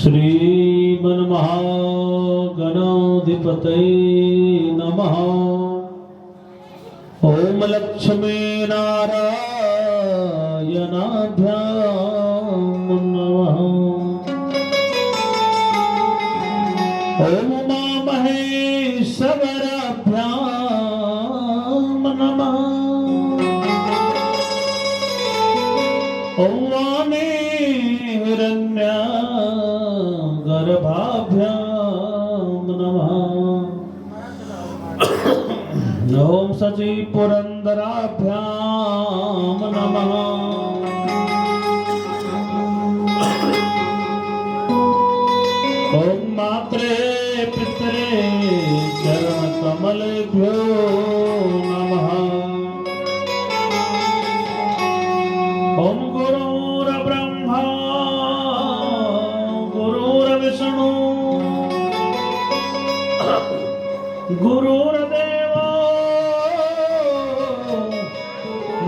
श्रीमन्महागणाधिपतये नमः। ओम लक्ष्मी नारायणाभ्यां नमः। ओम उमामहेश्वराभ्यां नमः। ओम वाणी हिरण्यगर्भाभ्यां नमः। ओम सची पुरंदराभ्यां नमः। ओम मात्रे पितरे चरण कमलेभ्यो नमः। ओम गुरुर्ब्रह्मा गुरुर्विष्णु गुरुर्देवो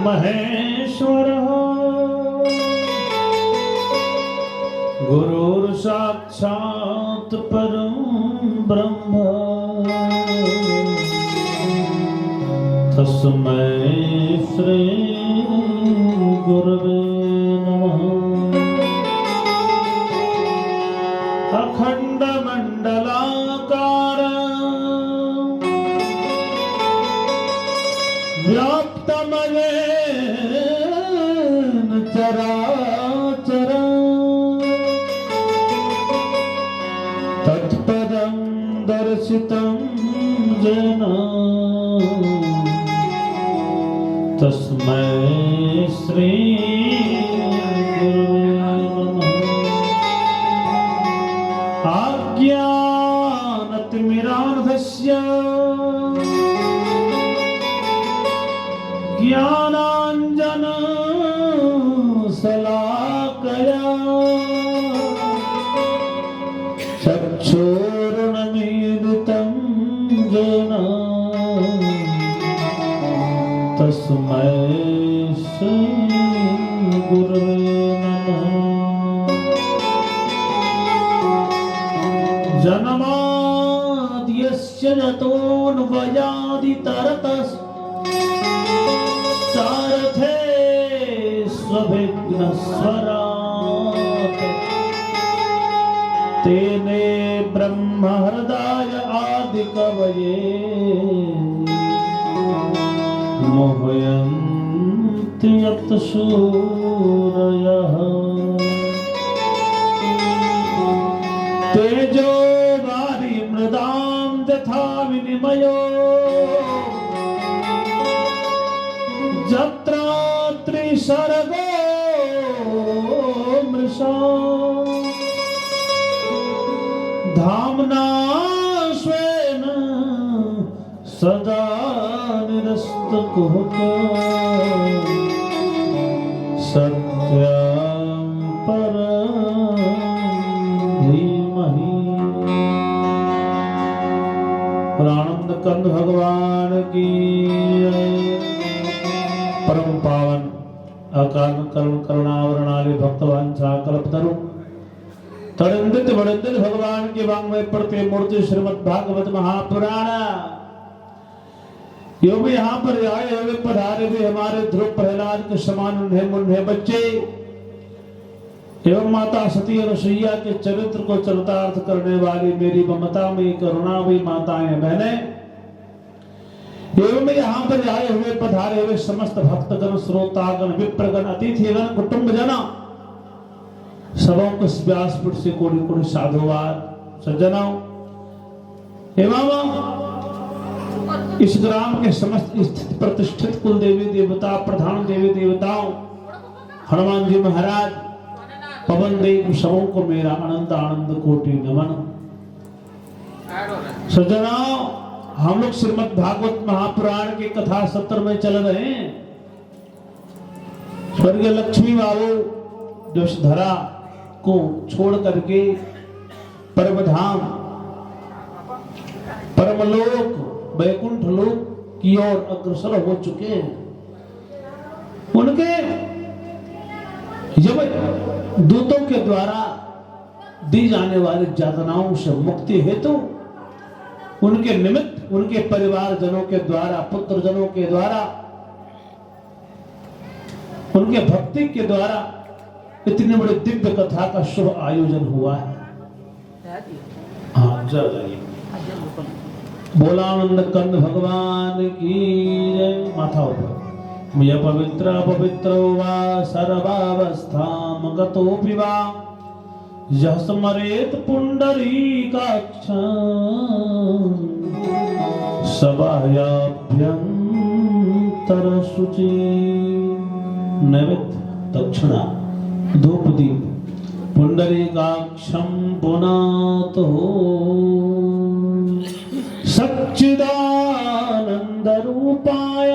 महेश्वरः गुरुर्साक्षात् परं ब्रह्म तस्मै श्री गुरवे नमः। अखंड मंडलाकार व्याप्तमयेन चराचर तत्पदं दर्शितं येन तस्मै श्री गुरवे नमः। आज्ञानतिमिरान्धस्य ज्ञानाञ्जनशलाकया चक्षुरुन्मीलितं येन तस्मै श्री गुरवे नमः। जन्माद्यस्य यतोऽन्वयादितरतश्चार्थे स्वभिघ्नस्वराट् तेने ब्रह्महृदाय आदिकवये मोहयन्ति यत् सूरयः। तेजो वारि मृदां यथा विनिमयो यत्र त्रिसर्गो मृषा धाम्ना स्वेन सदा निरस्तकुहका सत्यं परं धीमहि। आनंद कंद भगवान की परम पावन अकाल करुण करुणावरणाले भक्तवांछा कल्पतरु तड़िंदित वड़िंदित भगवान की वांग्मय पढ़ते मूर्ति श्रीमद् भागवत महापुराण यो भी यहाँ पर आए हुए पधारे भी हमारे ध्रुव प्रहलाद के समान उन्हें मुन्ने बच्चे एवं माता सती रसोईया के चरित्र को चरितार्थ करने वाली मेरी ममता में करुणामयी माताएं बहनें एवं यहाँ पर आए हुए पधारे हुए समस्त भक्तगण श्रोतागण विप्रगण अतिथिगण कुटुंब जना सबों को व्यासपीठ से कोटि कोटि साधुवाद सज्जनों एवं इस ग्राम के समस्त स्थित प्रतिष्ठित कुल देवी देवता प्रधान देवी देवताओं हनुमान जी महाराज पवन देव सबों को मेरा अनंत आनंद कोटि नमन। सज्जनों हम लोग श्रीमद् भागवत महापुराण के कथा सत्र में चल रहे हैं। स्वर्गीय लक्ष्मी बाबू जो इस धरा को छोड़ करके परमधाम परमलोक वैकुंठ लोक की ओर अग्रसर हो चुके हैं। उनके जब दूतों के द्वारा दी जाने वाली यातनाओं से मुक्ति हेतु उनके निमित्त उनके परिवारजनों के द्वारा, पुत्रजनों के द्वारा, उनके भक्ति के द्वारा इतनी बड़ी दिव्य कथा का शुभ आयोजन हुआ है। हाँ जाइए। बोलानंद कंद भगवान की जय। माथा ऊपर। यह पवित्र पवित्र वा सर्वावस्थां गतोऽपि वा यः स्मरेत् पुण्डरीकाक्षं सभायाभ्यन्तरशुचि। नैवेद्य दक्षिणा धूप दीप पुण्डरीकाक्षं पुनातो सच्चिदानंद रूपाय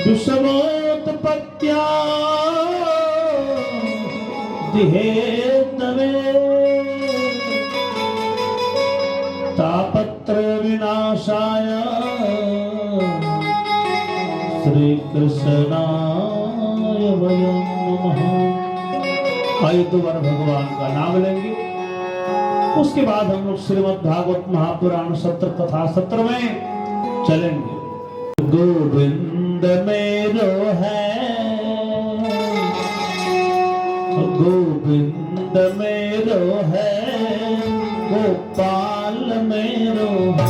विषमोत्पत्त्या दिहेतवे तापत्रय विनाशाय श्री कृष्णाय वयं नमः। आइए दोबारा भगवान का नाम लेंगे। उसके बाद हम लोग श्रीमद् भागवत महापुराण सत्र कथा सत्र में चलेंगे। गोविंद मेरो है, गोविंद मेरो है, गोपाल मेरो है।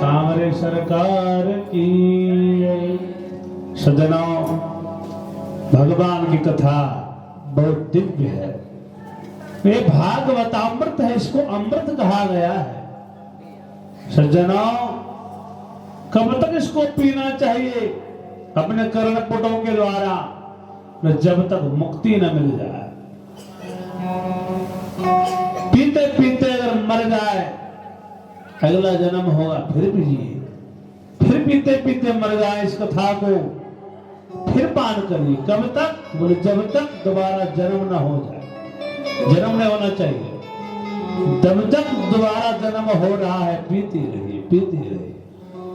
सामरे सरकार की। सज्जनों, भगवान की कथा बहुत दिव्य है। ये भागवतामृत है, इसको अमृत कहा गया है। सज्जनों, कब तक इसको पीना चाहिए? अपने कर्णपुटों के द्वारा, जब तक मुक्ति न मिल जाए। पीते पीते अगर मर जाए, अगला जन्म होगा फिर पीजिए। फिर पीते पीते मर जाए, इस कथा को फिर पान करिए। कब तक? बोले जब तक दोबारा जन्म ना हो जाए। जन्म नहीं होना चाहिए। जब तक दोबारा जन्म हो रहा है, पीते रहिए, पीते रहिए।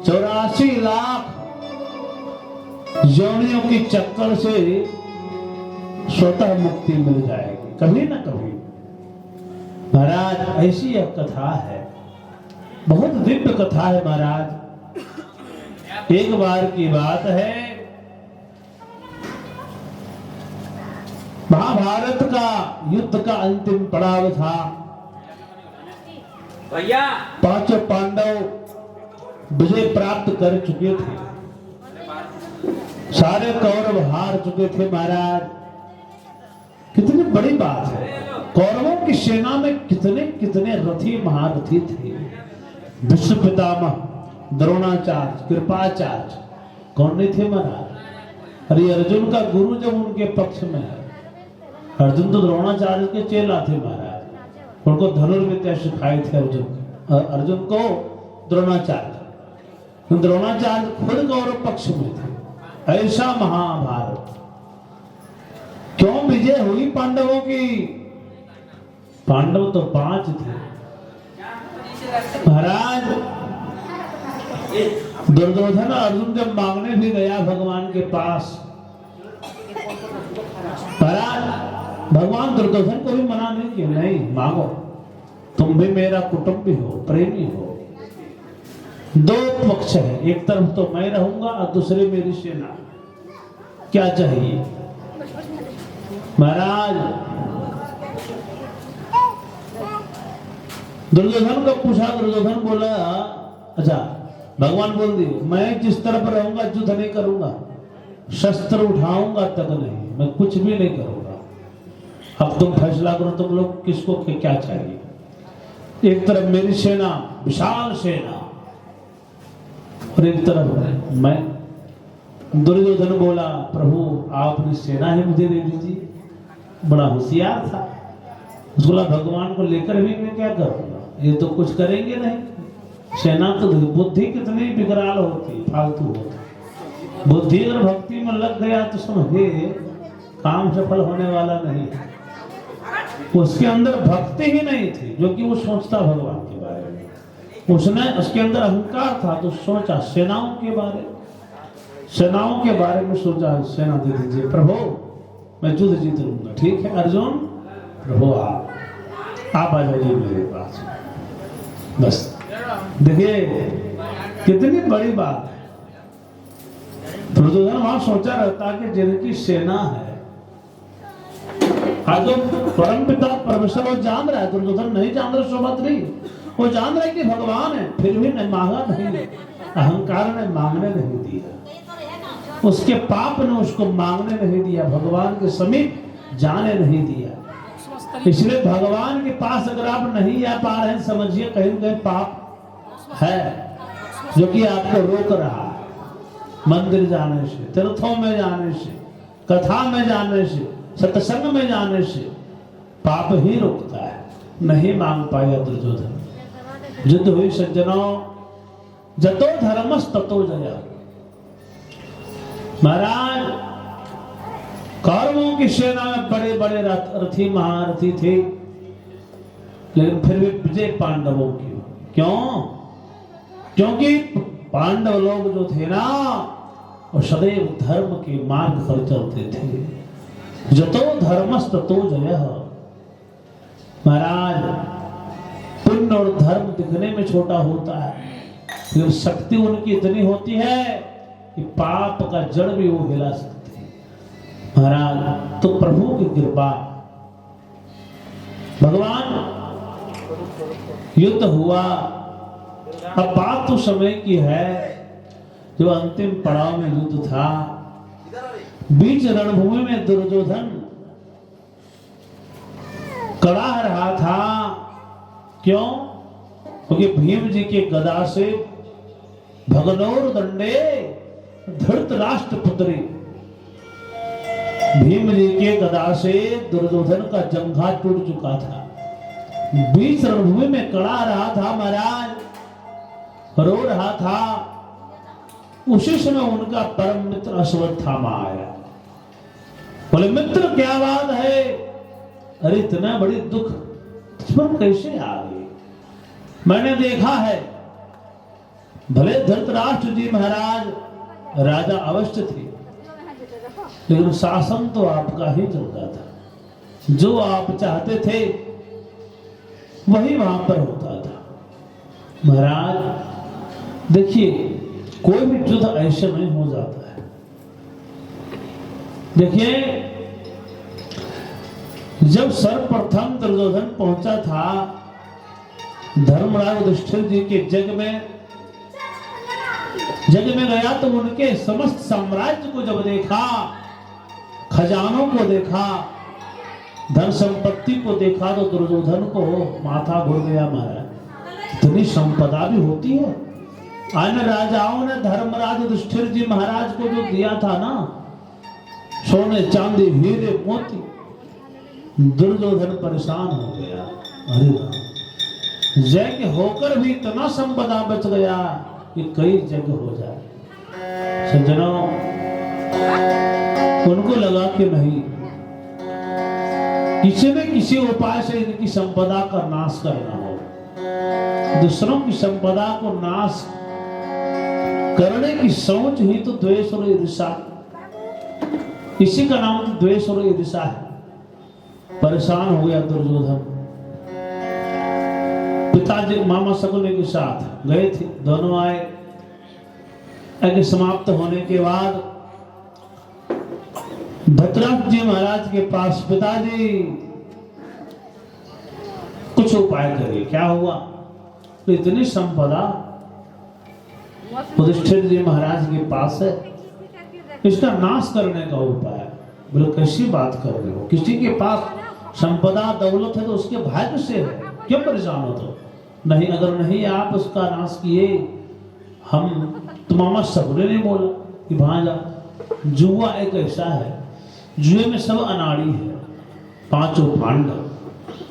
84 लाख योनियों की चक्कर से स्वतः मुक्ति मिल जाएगी, कभी ना कभी। महाराज, ऐसी एक कथा है, बहुत दिव्य कथा है महाराज। एक बार की बात है, महाभारत का युद्ध का अंतिम पड़ाव था। भैया, पांचों पांडव विजय प्राप्त कर चुके थे, सारे कौरव हार चुके थे। महाराज, कितनी बड़ी बात है। कौरवों की सेना में कितने कितने रथी महारथी थे। विश्व पितामह द्रोणाचार्य, कृपाचार्य, कौन नहीं थे महाराज? अरे अर्जुन का गुरु जब उनके पक्ष में है। अर्जुन तो द्रोणाचार्य के चेला थे महाराज। उनको धनुर्विद्या सिखाई थे अर्जुन को द्रोणाचार्य। द्रोणाचार्य खुद कौरव पक्ष में थे। ऐसा महाभारत। क्यों विजय हुई पांडवों की? पांडव तो 5 थे महाराज। दुर्योधन अर्जुन जब मांगने भी गया भगवान के पास, महाराज भगवान दुर्योधन को भी मना नहीं किया, नहीं मांगो, तुम भी मेरा कुटुंबी हो, प्रेमी हो। 2 पक्ष है, एक तरफ तो मैं रहूंगा और दूसरी मेरी सेना। क्या चाहिए महाराज? दुर्योधन को पूछा, दुर्योधन बोला, अच्छा भगवान बोल दिए, मैं जिस तरफ रहूंगा युद्ध नहीं करूंगा, शस्त्र उठाऊंगा तक नहीं, मैं कुछ भी नहीं करूंगा। अब तुम फैसला करो, तुम लोग किसको क्या चाहिए? एक तरफ मेरी सेना, विशाल सेना, और एक तरफ मैं। दुर्योधन बोला, प्रभु आप अपनी सेना ही मुझे दे दीजिए। बड़ा होशियार था। उसको बोला, भगवान को लेकर भी मैं क्या करूंगा, ये तो कुछ करेंगे नहीं। सेना तो बुद्धि कितनी विकराल होती, फालतू होती। बुद्धि अगर भक्ति में लग गया तो समझे काम सफल होने वाला नहीं। उसके अंदर भक्ति ही नहीं थी, जो कि वो सोचता भगवान के बारे में। उसने, उसके अंदर अहंकार था, तो सोचा सेनाओं के बारे में सोचा, सेना दे दीजिए प्रभु, मैं युद्ध जीत लूंगा। ठीक है अर्जुन, प्रभु आप आ जाइए मेरे पास। बस देखिए कितनी बड़ी बात है। दुर्योधन वहां सोचा रहता कि जिनकी सेना है, आज परम पिता परमेश्वर वो जान रहा है, दुर्योधन नहीं जान रहा, सुभद्री वो जान रहा है कि भगवान है, फिर भी नहीं मांगा, नहीं, अहंकार ने मांगने नहीं दिया। उसके पाप ने उसको मांगने नहीं दिया, भगवान के समीप जाने नहीं दिया। इसलिए भगवान के पास अगर आप नहीं आ पा रहे हैं, समझिए कहीं न कहीं पाप है जो कि आपको रोक रहा है। मंदिर जाने से, तीर्थों में जाने से, कथा में जाने से, सत्संग में जाने से पाप ही रोकता है। नहीं मांग पाया दुर्योधन। युद्ध हुई सज्जनों, जतो धर्मस ततो जय। महाराज, कौरवों की सेना में बड़े बड़े रथी महारथी थे, लेकिन फिर भी विजय पांडवों की। क्यों? क्योंकि पांडव लोग जो थे ना, वो सदैव धर्म के मार्ग पर चलते थे। जतो धर्मस ततो जय। महाराज, पुण्य और धर्म दिखने में छोटा होता है, लेकिन शक्ति उनकी इतनी होती है कि पाप का जड़ भी वो हिला सकते हैं। महाराज, तो प्रभु की कृपा, भगवान युद्ध हुआ, अब बात तो समय की है जो अंतिम पड़ाव में युद्ध था, बीच रणभूमि में दुर्योधन कड़ा रहा था। क्यों? क्योंकि भीम जी के गदा से भगनौर दंडे धृतराष्ट्र पुत्री, भीम जी के गदा से दुर्योधन का जंघा टूट चुका था। बीच रणभूमि में कड़ा रहा था महाराज, रो रहा था। उसी समय उनका परम मित्र अश्वत्थामा आया। बोले मित्र क्या बात है? अरे इतना बड़ी दुख तुझ पर कैसे आ गई? मैंने देखा है, भले धृतराष्ट्र जी महाराज राजा अवश्य थे, लेकिन शासन तो आपका ही चलता था। जो आप चाहते थे वही वहां पर होता था। महाराज देखिए, कोई भी युद्ध ऐसे नहीं हो जाता है। देखिए, जब सर्वप्रथम दुर्योधन पहुंचा था धर्मराज युधिष्ठिर जी के जग में गया तो उनके समस्त साम्राज्य को जब देखा, खजानों को देखा, धन संपत्ति को देखा, तो दुर्योधन को माथा घुर गया। महाराज इतनी संपदा भी होती है? अन्य राजाओं ने धर्मराज युधिष्ठिर जी महाराज को जो दिया था ना, सोने चांदी हीरे मोती, दुर्योधन परेशान हो गया। अरे जय के होकर भी इतना संपदा बच गया कि कई जग हो जाए। सज्जनों, उनको लगा कि नहीं, किसी न किसी उपाय से इनकी संपदा का नाश करना हो। दूसरों की संपदा को नाश करने की सोच ही तो द्वेष और ईर्ष्या, इसी का नाम तो द्वेष और ईर्ष्या है। परेशान हो गया दुर्योधन। पिताजी मामा शकुनी के साथ गए थे, दोनों आए। यज्ञ समाप्त होने के बाद धृतराष्ट्र जी महाराज के पास, पिताजी कुछ उपाय करिए। क्या हुआ? तो इतनी संपदा युधिष्ठिर जी महाराज के पास है, इसका नाश करने का उपाय। बोले कैसी बात कर रहे हो? किसी के पास संपदा दौलत है तो उसके भाग्य से है, क्यों परेशान हो? तो नहीं, अगर नहीं आप उसका नाश किए, हम तो मामा सबने नहीं बोला कि वहां जा। जुआ एक ऐसा है, जुए में सब अनाड़ी है, पांचों पांडव,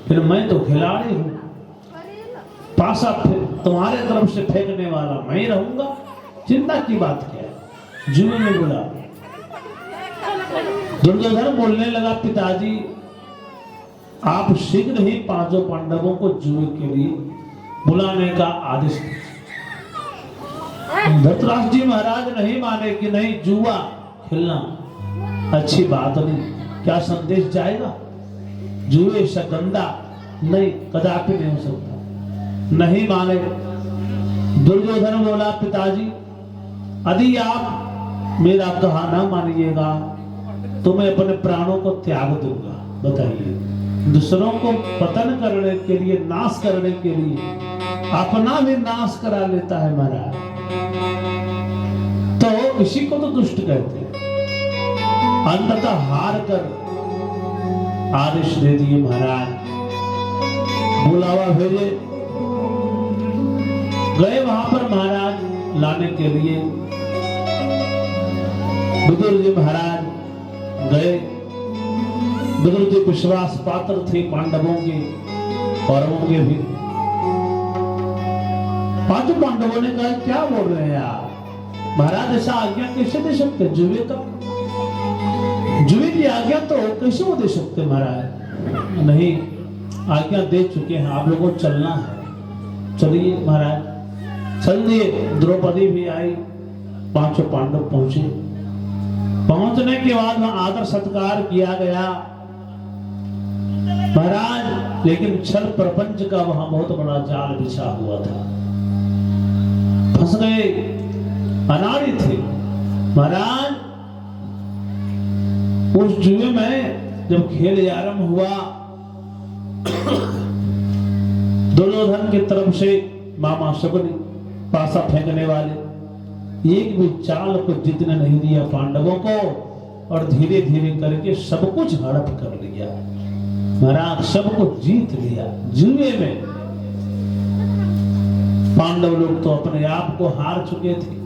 फिर मैं तो खिलाड़ी हूं, पासा फिर तुम्हारे तरफ से फेंकने वाला मैं ही रहूंगा, चिंता की बात क्या है? जुए में बोला। दुर्योधन बोलने लगा, पिताजी आप शीघ्र ही पांचों पांडवों को जुए के लिए बुलाने का आदेश। धृतराष्ट्र जी महाराज नहीं माने कि नहीं, जुआ खेलना अच्छी बात नहीं, क्या संदेश जाएगा? जुए से गंदा नहीं, कदापि नहीं हो सकता। नहीं माने। दुर्योधन बोला, पिताजी यदि आप मेरा कहा ना मानिएगा तो मैं अपने प्राणों को त्याग दूंगा। बताइए, दूसरों को पतन करने के लिए, नाश करने के लिए अपना भी नाश करा लेता है महाराज, तो इसी को तो दुष्ट कहते हैं। अंततः हार कर आदेश दे दिए महाराज, बुलावा भेजे। गए वहां पर महाराज लाने के लिए। विदुर जी महाराज गए। विदुर जी विश्वास पात्र थे पांडवों के, कौरवों के भी। पांचों पांडवों ने कहा, क्या बोल रहे हैं आप महाराज? ऐसा आज्ञा कैसे दे सकते? जुए का, जुए की आज्ञा तो कैसे वो दे सकते महाराज? नहीं, आज्ञा दे चुके हैं, आप लोगों को चलना है। चलिए महाराज, चल दिए। द्रौपदी भी आई, पांचों पांडव पहुंचे। पहुंचने के बाद वहां आदर सत्कार किया गया महाराज, लेकिन छल प्रपंच का वहां बहुत बड़ा जाल बिछा हुआ था। फंस गए, अनाड़ी थे महाराज। उस जुए में जब खेल आरंभ हुआ, दुर्योधन की तरफ से मामा शकुनी पासा फेंकने वाले, एक भी चाल को जितने नहीं दिया पांडवों को, और धीरे धीरे करके सब कुछ हड़प कर लिया महाराज, सब कुछ जीत लिया जुए में। पांडव लोग तो अपने आप को हार चुके थे,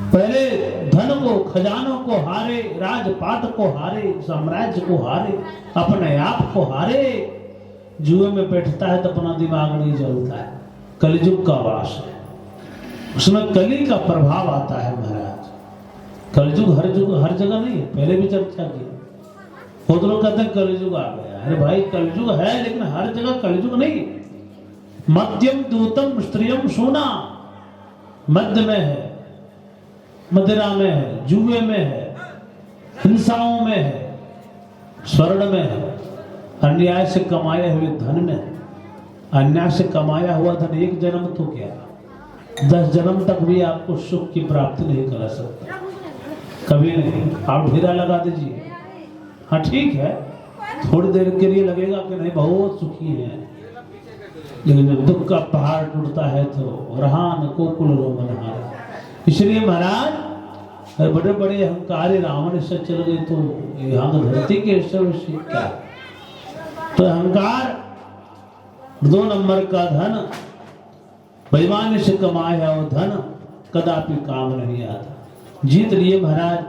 पहले धन को, खजानों को हारे, राजपाट को हारे, साम्राज्य को हारे, अपने आप को हारे। जुए में बैठता है तो अपना दिमाग नहीं जलता है, कलयुग का वास है, उसमें कली का प्रभाव आता है महाराज। कलयुग हर जगह नहीं है, पहले भी चर्चा की। बहुत लोग कहते हैं कलयुग आ गया, अरे भाई कलयुग है लेकिन हर जगह कलयुग नहीं। मध्यम दूतम स्त्रियम सोना, मध्य में है, मदिरा में है, जुए में है, हिंसाओं में है, स्वर्ण में है, अन्याय से कमाए हुए धन में है। अन्याय से कमाया हुआ धन एक जन्म तो क्या 10 जन्म तक भी आपको सुख की प्राप्ति नहीं करा सकता, कभी नहीं। आप हीरा लगा दीजिए, हाँ ठीक है, थोड़ी देर के लिए लगेगा कि नहीं बहुत सुखी है, लेकिन जब दुख का पहाड़ टूटता है तो रहा न कोकुल रोमनहारा। इसलिए महाराज बड़े बड़े अहंकारी रावण से चल गए तो यहाँ धरती के क्या, तो अहंकार 2 नंबर का धन, बेईमानी से कमाया हुआ धन कदापि काम नहीं आता। जीत लिए महाराज,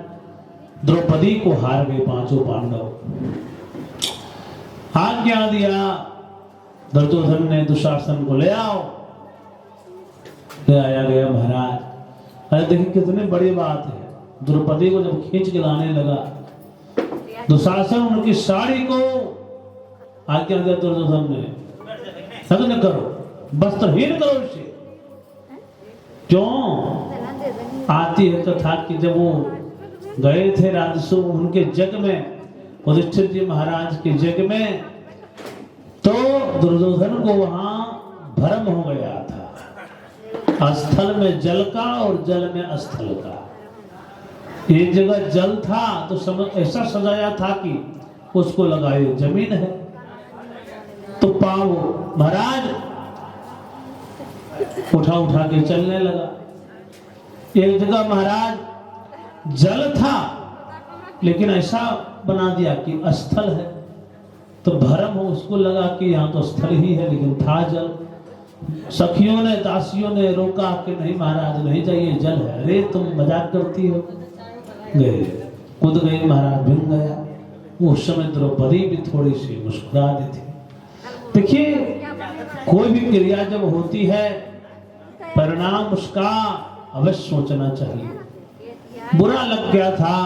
द्रौपदी को हार गए 5 पांडव। आज्ञा दिया दुर्योधन ने दुशासन को ले आओ, ले आया गया महाराज। अरे देखिए कितनी बड़ी बात है, द्रौपदी को जब खींच के लाने लगा, दुशासन उनकी साड़ी को आज्ञा दिया दुर्योधन ने, नग्न करो, वस्त्रहीन करो इसे। क्यों? आती है कथा कि जब वो गए थे राजसु उनके जग में, युधिष्ठिर जी महाराज के जग में, तो दुर्योधन को वहां भ्रम हो गया था, स्थल में जल का और जल में स्थल का। एक जगह जल था तो ऐसा सजाया था कि उसको लगाए जमीन है, तो पांव महाराज उठा के चलने लगा। एक जगह महाराज जल था लेकिन ऐसा बना दिया कि स्थल है, तो भरम हो उसको लगा कि यहाँ तो स्थल ही है लेकिन था जल। सखियों ने, दासियों ने रोका कि नहीं महाराज नहीं जाइए, जल है। अरे तुम मजाक करती हो, गए, कूद गई महाराज, भिंग गया। उस समय द्रौपदी भी थोड़ी सी मुस्कुरा दी थी। देखिए कोई भी क्रिया जब होती है परिणाम उसका अवश्य सोचना चाहिए। बुरा लग गया था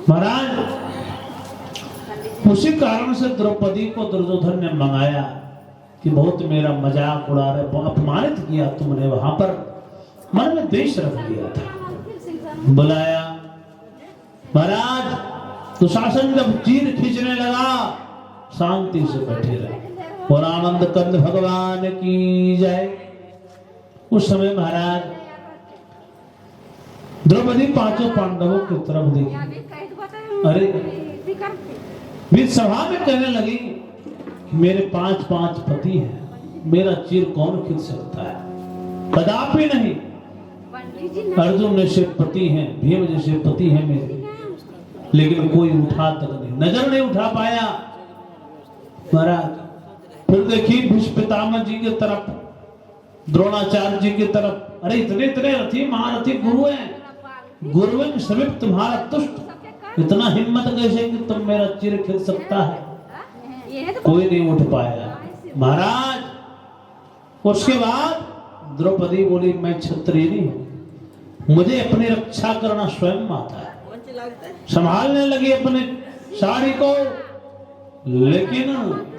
महाराज, उसी कारण से द्रौपदी को दुर्योधन ने मंगाया कि बहुत मेरा मजाक उड़ा रहे, अपमानित किया तुमने। वहां पर मन में द्वेष रख लिया था। बुलाया महाराज, दुशासन जब चीर खींचने लगा शांति से बैठे रहे। और आनंद कंद भगवान की जय। उस समय महाराज द्रौपदी 5 पांडवों की तरफ देखी, अरे वे सभा में कहने लगी मेरे 5 पति हैं, मेरा चीर कौन खींच सकता है? कदापि नहीं। अर्जुन जैसे पति हैं, भीम जैसे पति हैं मेरे, लेकिन कोई उठा तक नहीं, नजर नहीं उठा पाया महाराज। फिर देखिए भीष्म पितामह जी की तरफ, द्रोणाचार्य जी की तरफ, अरे इतने रथी महारथी गुरु हैं, गुरुओं के समीप तुम्हारा तुष्ट, इतना हिम्मत कैसे कि तुम मेरा चिर खींच सकता है? कोई नहीं उठ पाया महाराज। उसके बाद द्रौपदी बोली मैं क्षत्रिय हूं, मुझे अपनी रक्षा करना स्वयं आता है। संभालने लगी अपने साड़ी को, लेकिन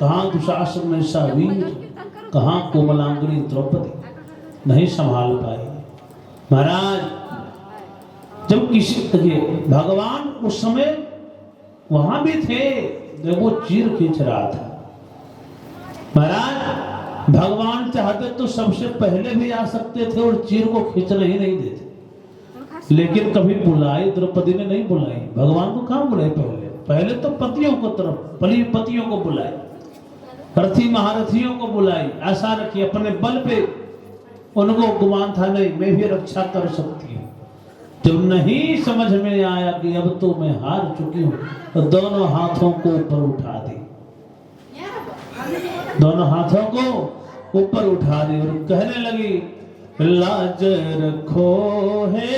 कहां दुशासन ऐसा वीर, कहां कोमलांगनी द्रौपदी, नहीं संभाल पाई महाराज। जब किसी भगवान उस समय वहां भी थे जब वो चीर खींच रहा था महाराज। भगवान चाहते तो सबसे पहले भी आ सकते थे और चीर को खींचने ही नहीं देते, लेकिन कभी बुलाई द्रौपदी ने नहीं बुलाई। भगवान को कहां बुलाए? पहले तो पतियों को तरफ, पतियों को बुलाए। रथी महारथियों को बुलाई, ऐसा रखी अपने बल पे उनको गुमान था नहीं मैं भी रक्षा कर सकती हूँ। जब नहीं समझ में आया कि अब तो मैं हार चुकी हूँ तो दोनों हाथों को ऊपर उठा दी, दोनों हाथों को ऊपर उठा दी और कहने लगी लाज रखो है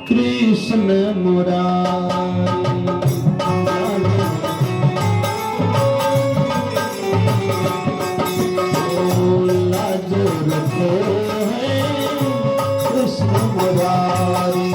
कृष्ण मुरारी, लाज रखो है कृष्ण मुरारी।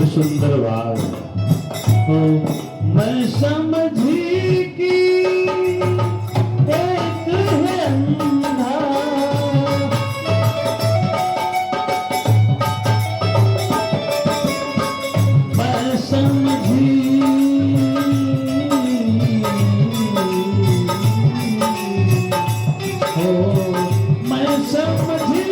सुंदर बात मैं समझी कि एक है अंधा, मैं समझी हो मैं समझी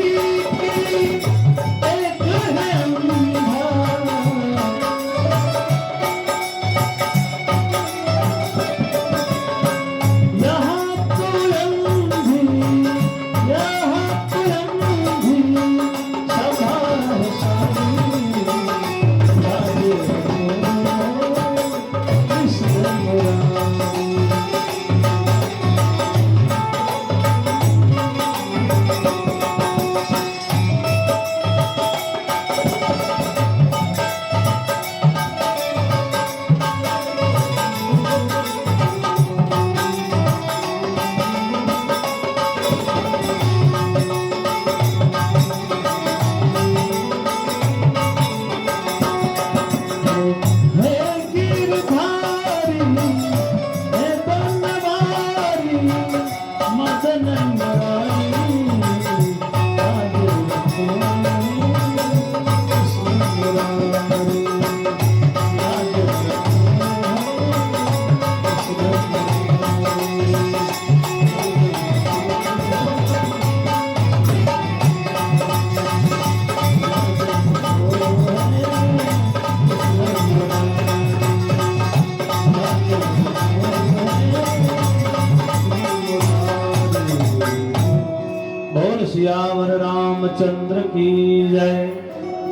सियावर रामचंद्र की जय,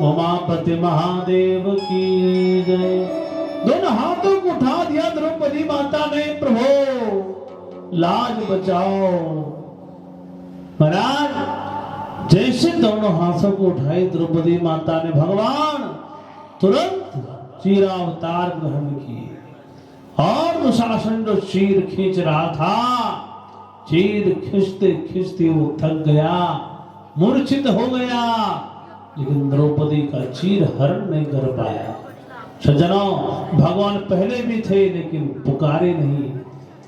उमापति महादेव की जय। दोनों हाथों को उठा दिया द्रौपदी माता ने, प्रभु लाज बचाओ। महाराज जैसे दोनों हाथों को उठाई द्रौपदी माता ने, भगवान तुरंत चीरावतार ग्रहण किए और दुशासन जो चीर खींच रहा था, चीर खींचते खींचते वो थक गया, मूर्छित हो गया, लेकिन द्रौपदी का चीर हरण नहीं कर पाया। सज्जनों, भगवान पहले भी थे लेकिन पुकारे नहीं,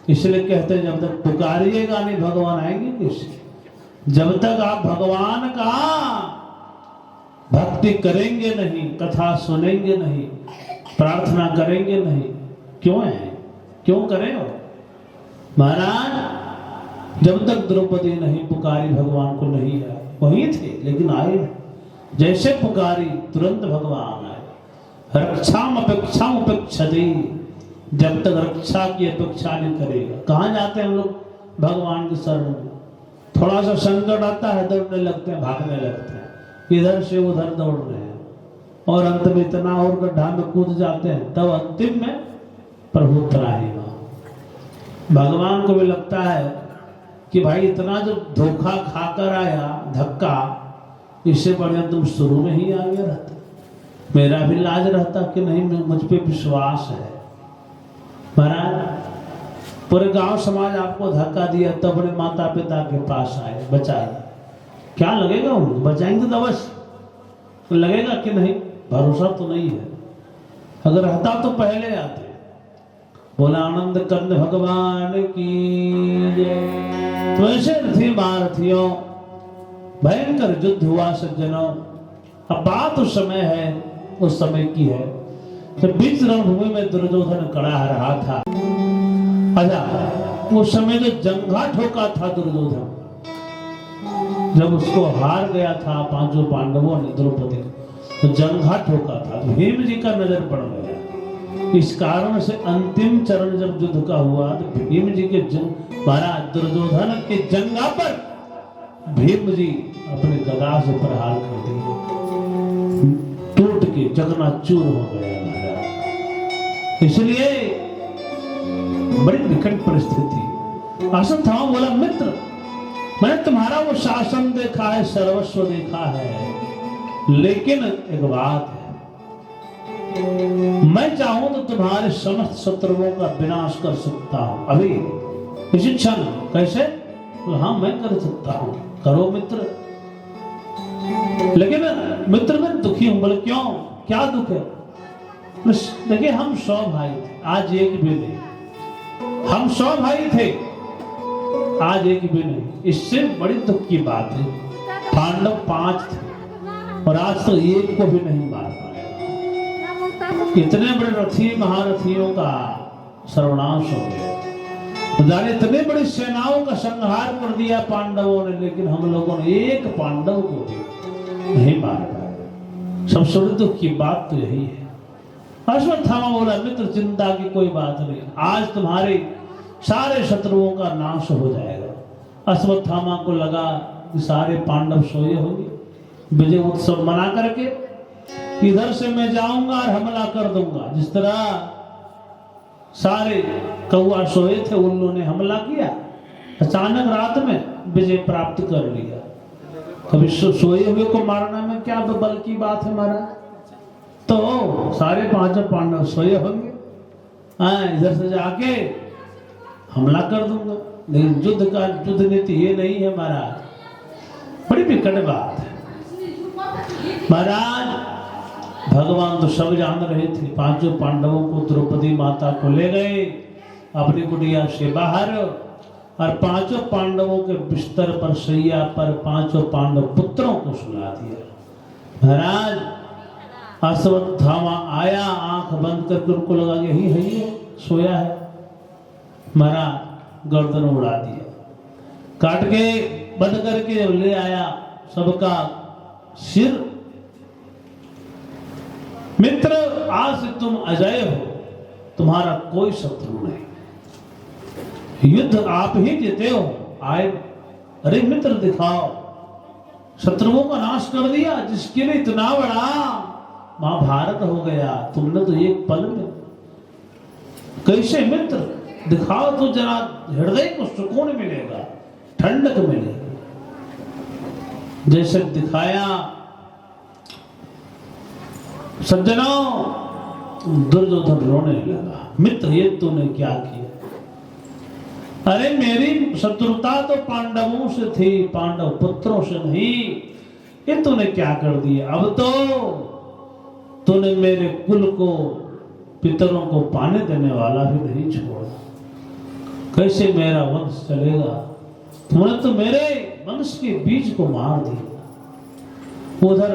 इसलिए कहते हैं जब तक पुकारिएगा नहीं भगवान आएंगे कैसे? जब तक आप भगवान का भक्ति करेंगे नहीं, कथा सुनेंगे नहीं, प्रार्थना करेंगे नहीं, क्यों है? क्यों करें? महाराज जब तक द्रौपदी नहीं पुकारी भगवान को नहीं आए। वहीं थे लेकिन आए नहीं। जैसे पुकारी तुरंत भगवान आए। रक्षाम अपेक्षाम उपेक्षते, जब तक रक्षा की अपेक्षा नहीं करेगा। कहाँ जाते हैं हम लोग? भगवान के शरण में। थोड़ा सा संकट आता है दौड़ने लगते हैं, भागने लगते हैं, इधर से उधर दौड़ रहे हैं और अंत में इतना और गड्ढा में कूद जाते हैं, तब अंतिम में प्रभु त्राहिमाम। भगवान को भी लगता है कि भाई इतना जो धोखा खाकर आया, धक्का, इससे बढ़िया तुम शुरू में ही आगे रहते, मेरा भी लाज रहता कि नहीं मुझ पे विश्वास है। महाराज पूरे गांव समाज आपको धक्का दिया, तब अपने माता पिता के पास आए, बचाए। क्या लगेगा उनको? बचाएंगे तो अवश्य लगेगा कि नहीं? भरोसा तो नहीं है। अगर रहता तो पहले आते। बोला आनंद कंद भगवान की जय। तो ऐसे रथी महारथियों भयंकर युद्ध हुआ सज्जनों। अब बात उस समय है, उस समय की है जब बीच रणभूमि में दुर्योधन खड़ा रहा था। अच्छा, उस समय जो जंघा ठोका था दुर्योधन, जब उसको हार गया था पांचों पांडवों ने द्रौपदी, तो जंघा ठोका था, तो भीम जी का नजर पड़ गया। इस कारण से अंतिम चरण जब युद्ध का हुआ तो भीम जी के महाराज दुर्योधन के जंघा पर भीम जी अपने गदा से प्रहार कर दिए, टूट के चकनाचूर हो गया महाराज। इसलिए बड़ी विकट परिस्थिति। अश्वत्थामा बोला मित्र, मैंने तुम्हारा वो शासन देखा है, सर्वस्व देखा है, लेकिन एक बात है, मैं चाहूं तो तुम्हारे समस्त शत्रुओं का विनाश कर सकता हूं अभी इसी क्षण। कैसे? तो हाँ मैं कर सकता हूं, करो मित्र। लेकिन मित्र मैं दुखी हूं। बोले क्यों, क्या दुख है? देखिए हम 100 भाई थे, आज एक भी नहीं। हम 100 भाई थे, आज एक भी नहीं। इससे बड़ी दुख की बात है, पांडव 5 थे और आज तो एक को भी नहीं मार पाए। इतने बड़े रथी महारथियों का सर्वनाश हो गया, जाने इतने बड़ी सेनाओं का संहार कर दिया पांडवों ने, लेकिन हम लोगों ने एक पांडव को भी नहीं मार पाए। सबसे बड़ी दुख की बात तो यही है। अश्वत्थामा बोला मित्र चिंता की कोई बात नहीं, आज तुम्हारे सारे शत्रुओं का नाश हो जाएगा। अश्वत्थामा को लगा कि सारे पांडव सोए होंगे, विजय उत्सव मना करके इधर से मैं जाऊंगा और हमला कर दूंगा। जिस तरह सारे कौआ सोए थे, उल्लू ने हमला किया, अचानक रात में विजय प्राप्त कर लिया। कभी सोए हुए को मारना में क्या बल की बात है महाराज? तो सारे 5 पांडव सोए होंगे, इधर से जाके हमला कर दूंगा। लेकिन युद्ध नीति ये नहीं है महाराज, बड़ी विकट बात है महाराज। भगवान तो सब जान रहे थे। 5 पांडवों को द्रौपदी माता को ले गए अपनी कुटिया से बाहर, और 5 पांडवों के बिस्तर पर, शैया पर 5 पांडव पुत्रों को सुला दिया। महाराज अश्वत्थामा आया, आंख बंद करके उनको लगा यही है, ये सोया है। महाराज गर्दन उड़ा दिया, काट के बंद करके ले आया सबका सिर। मित्र आज से तुम अजय हो, तुम्हारा कोई शत्रु नहीं, युद्ध आप ही जीते हो। आए, अरे मित्र दिखाओ, शत्रुओं का नाश कर दिया, जिसके लिए इतना बड़ा महाभारत हो गया, तुमने तो एक पल में। कैसे मित्र दिखाओ तो जरा, हृदय को सुकून मिलेगा, ठंडक मिलेगी। जैसे दिखाया सज्जनों, दुर्योधन रोने लगा, मित्र ये तूने क्या किया? अरे मेरी शत्रुता तो पांडवों से थी, पांडव पुत्रों से नहीं, ये तूने क्या कर दिया? अब तो तूने मेरे कुल को, पितरों को पाने देने वाला भी नहीं छोड़ा। कैसे मेरा वंश चलेगा? तूने तो मेरे वंश के बीज को मार दिया। उधर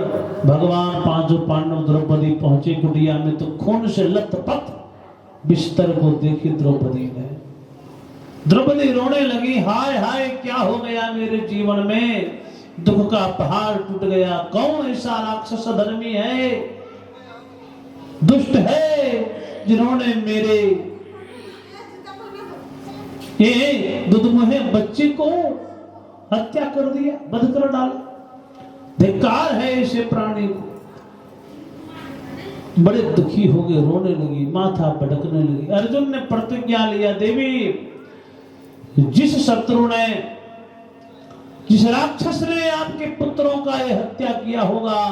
भगवान 5 पांडव द्रौपदी पहुंचे कुटिया में, तो खून से लथपथ बिस्तर को देखी द्रौपदी ने। द्रौपदी रोने लगी, हाय हाय क्या हो गया मेरे जीवन में, दुख का पहाड़ टूट गया। कौन ऐसा राक्षस धर्मी है, दुष्ट है, जिन्होंने मेरे ये दुधमुहे बच्चे को हत्या कर दिया, वध कर डाला। धिक्कार है ऐसे प्राणी को। बड़े दुखी हो गए, रोने लगी, माथा भटकने लगी। अर्जुन ने प्रतिज्ञा लिया, देवी जिस शत्रु ने, जिस राक्षस ने आपके पुत्रों का ये हत्या किया होगा,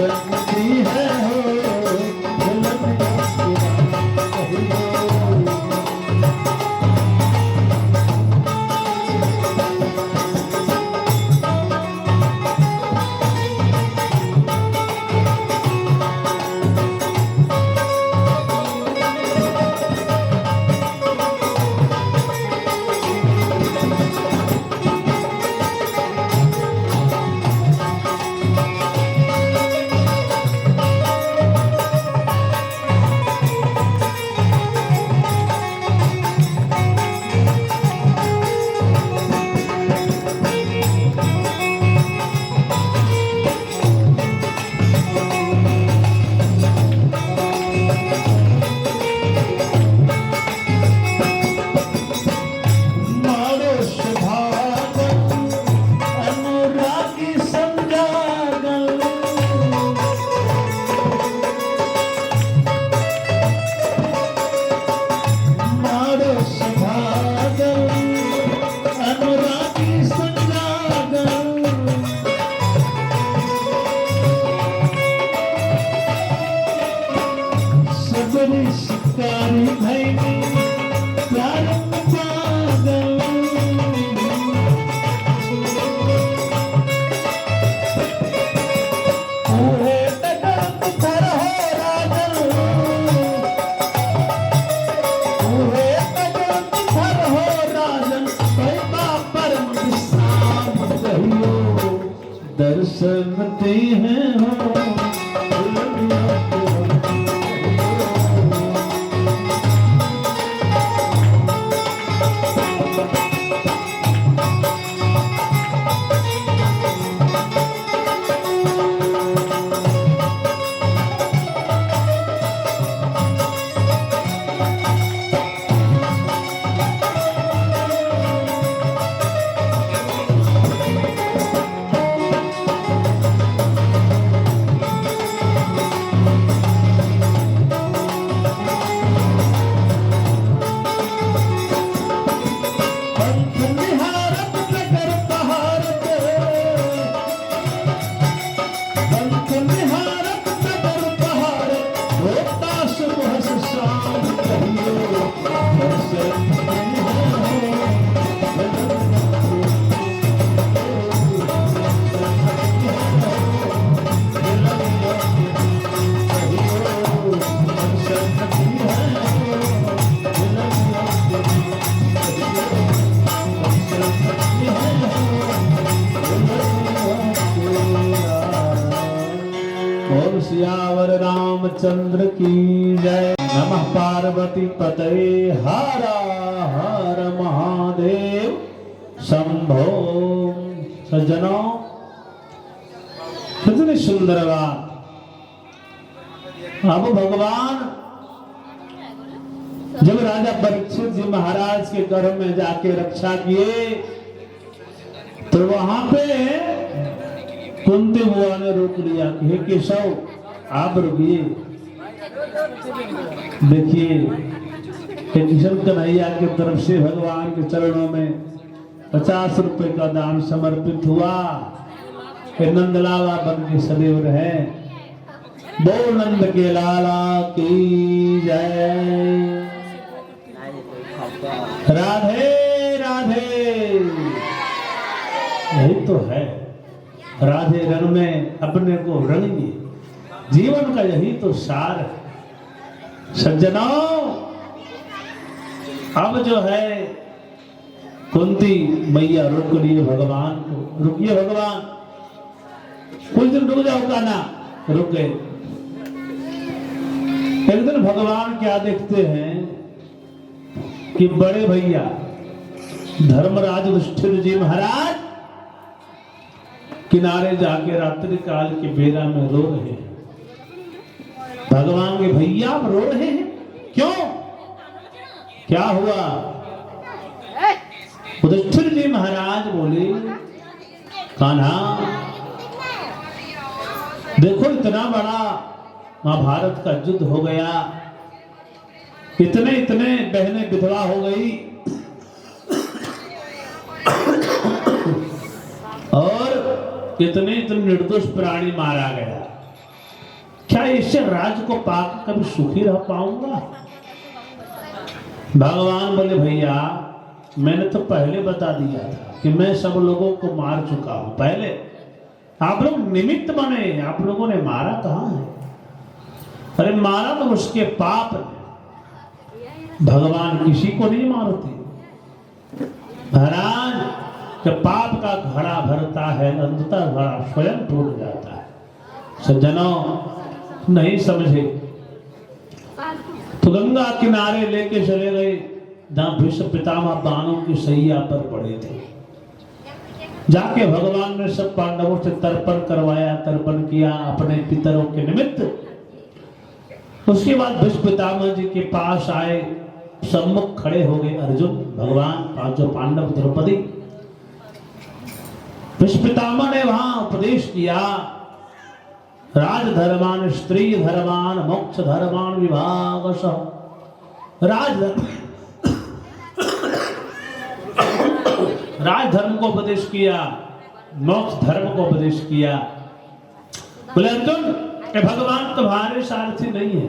दर्शनती है हो शिकारी भाई प्यार पागल पूरे तड़प थर हो राजन पूरे तड़प थर हो राजन पैदा परम विश्राम कहियो दर्शन ते हैं हो सियावर रामचंद्र की जय। नमः पार्वती पतये हर हर महादेव शंभो। सज्जनों, कितनी सुंदर बात। अब भगवान जब राजा परीक्षित जी महाराज के गर्भ में जाके रक्षा किए तो वहां पे कुंती बुआ ने रोक लिया कि हे केशव आप रुकिए। देखिए किशन कन्हैया की तरफ से भगवान के चरणों में 50 रुपए का दान समर्पित हुआ। नंदलाला बन के सदैव रहे। बोल नंद के लाला की जय। राधे राधे। यही तो है, राधे रंग में अपने को रंगिए। जीवन का यही तो सार है। सज्जनों, अब जो है कुंती मैया रुक लिए भगवान को। रुकिए भगवान, कुछ दिन रुक जाओ का ना। रुक गए। एक दिन भगवान क्या देखते हैं कि बड़े भैया धर्मराज युधिष्ठिर जी महाराज किनारे जाके रात्रि काल के बेला में रो रहे हैं। भगवान के भैया आप रो रहे हैं क्यों? क्या हुआ? युधिष्ठिर जी महाराज बोले, कान्हा देखो इतना बड़ा महाभारत का युद्ध हो गया, इतने इतने बहनें विधवा हो गई और इतने इतने निर्दोष प्राणी मारा गया। क्या इससे राज्य को पाकर कभी सुखी रह पाऊंगा? भगवान बोले भैया मैंने तो पहले बता दिया था कि मैं सब लोगों को मार चुका हूं। पहले आप लोग निमित्त बने, आप लोगों ने मारा कहां है? अरे मारा तो उसके पाप ने। भगवान किसी को नहीं मारते महाराज। जब पाप का घड़ा भरता है अंततः घड़ा स्वयं टूट जाता है। सज्जनों नहीं समझे तो गंगा किनारे लेके चले गए जहां भीष्म पितामह बाणों की सैया पर पड़े थे। जाके भगवान ने सब पांडवों से तर्पण करवाया, तर्पण किया अपने पितरों के निमित्त। उसके बाद भीष्म पितामह जी के पास आए, सम्मुख खड़े हो गए अर्जुन, भगवान, पांचों पांडव, द्रौपदी। भीष्म पितामह ने वहां उपदेश किया, राजधर्मान स्त्री धर्मान मोक्ष धर्मान विभागशः। राजधर्म को उपदेश किया, मोक्ष धर्म को उपदेश किया। बोले अर्जुन ये भगवान तुम्हारे सारथी नहीं है,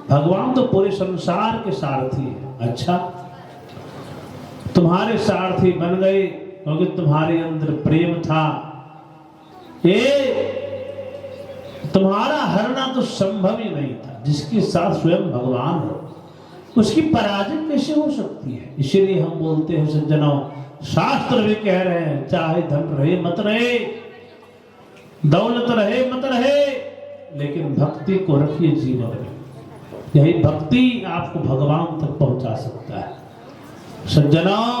भगवान तो पूरे संसार के सारथी है। अच्छा तुम्हारे सारथी बन गए क्योंकि तुम्हारे अंदर प्रेम था। ये तुम्हारा हरना तो संभव ही नहीं था। जिसके साथ स्वयं भगवान हो उसकी पराजय कैसे हो सकती है? इसीलिए हम बोलते हैं सज्जनों, शास्त्र भी कह रहे हैं चाहे धन रहे मत रहे, दौलत रहे मत रहे, लेकिन भक्ति को रखिए जीवन में। यही भक्ति आपको भगवान तक पहुंचा सकता है। सज्जनों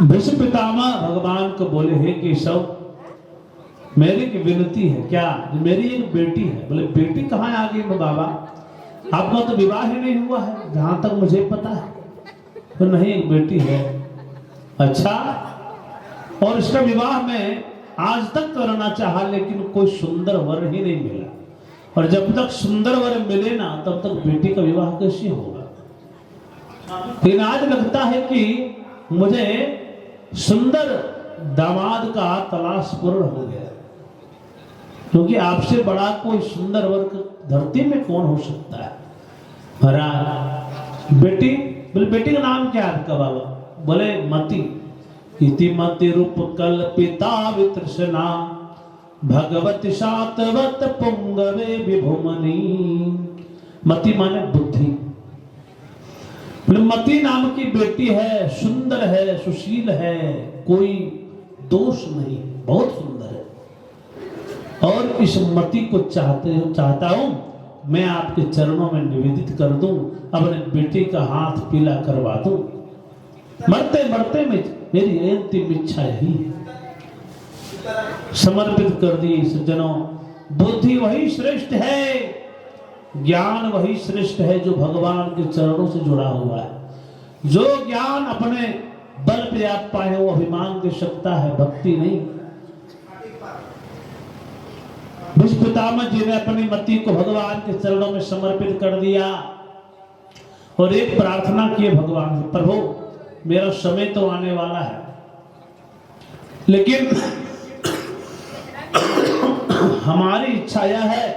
भीष्म पितामह भगवान को बोले हे केशव मेरी एक विनती है। क्या? मेरी एक बेटी है। बोले बेटी कहाँ आ गई बाबा, आपका तो विवाह ही नहीं हुआ है जहां तक मुझे पता है। तो नहीं एक बेटी है। अच्छा और इसका विवाह में आज तक करना चाहा लेकिन कोई सुंदर वर ही नहीं मिला, और जब तक सुंदर वर मिले ना तब तक बेटी का विवाह कैसे होगा? लेकिन आज लगता है कि मुझे सुंदर दामाद का तलाश पूर्ण हो गया, क्योंकि आपसे बड़ा कोई सुंदर वर धरती में कौन हो सकता है? महाराज बेटी, बोले बेटी का नाम क्या है आपका बाबा? बोले मति। इति मति रूप कल्पिता वितृष्णा भगवती सातवत पुंगवे विभुमनी। मति माने बुद्धि। बोले मति नाम की बेटी है, सुंदर है, सुशील है, कोई दोष नहीं, बहुत सुंदर है। और इस मति को चाहता हूं मैं आपके चरणों में निवेदित कर दूं, अपने बेटी का हाथ पीला करवा दूं। मरते मरते में मेरी अंतिम इच्छा यही है। समर्पित कर दी। सज्जनों बुद्धि वही श्रेष्ठ है, ज्ञान वही श्रेष्ठ है जो भगवान के चरणों से जुड़ा हुआ है। जो ज्ञान अपने बल पे आप पाए वो अभिमान की सकता है, भक्ति नहीं। भीष्म पितामह जी ने अपनी मति को भगवान के चरणों में समर्पित कर दिया और एक प्रार्थना की भगवान से, प्रभु मेरा समय तो आने वाला है, लेकिन हमारी इच्छा यह है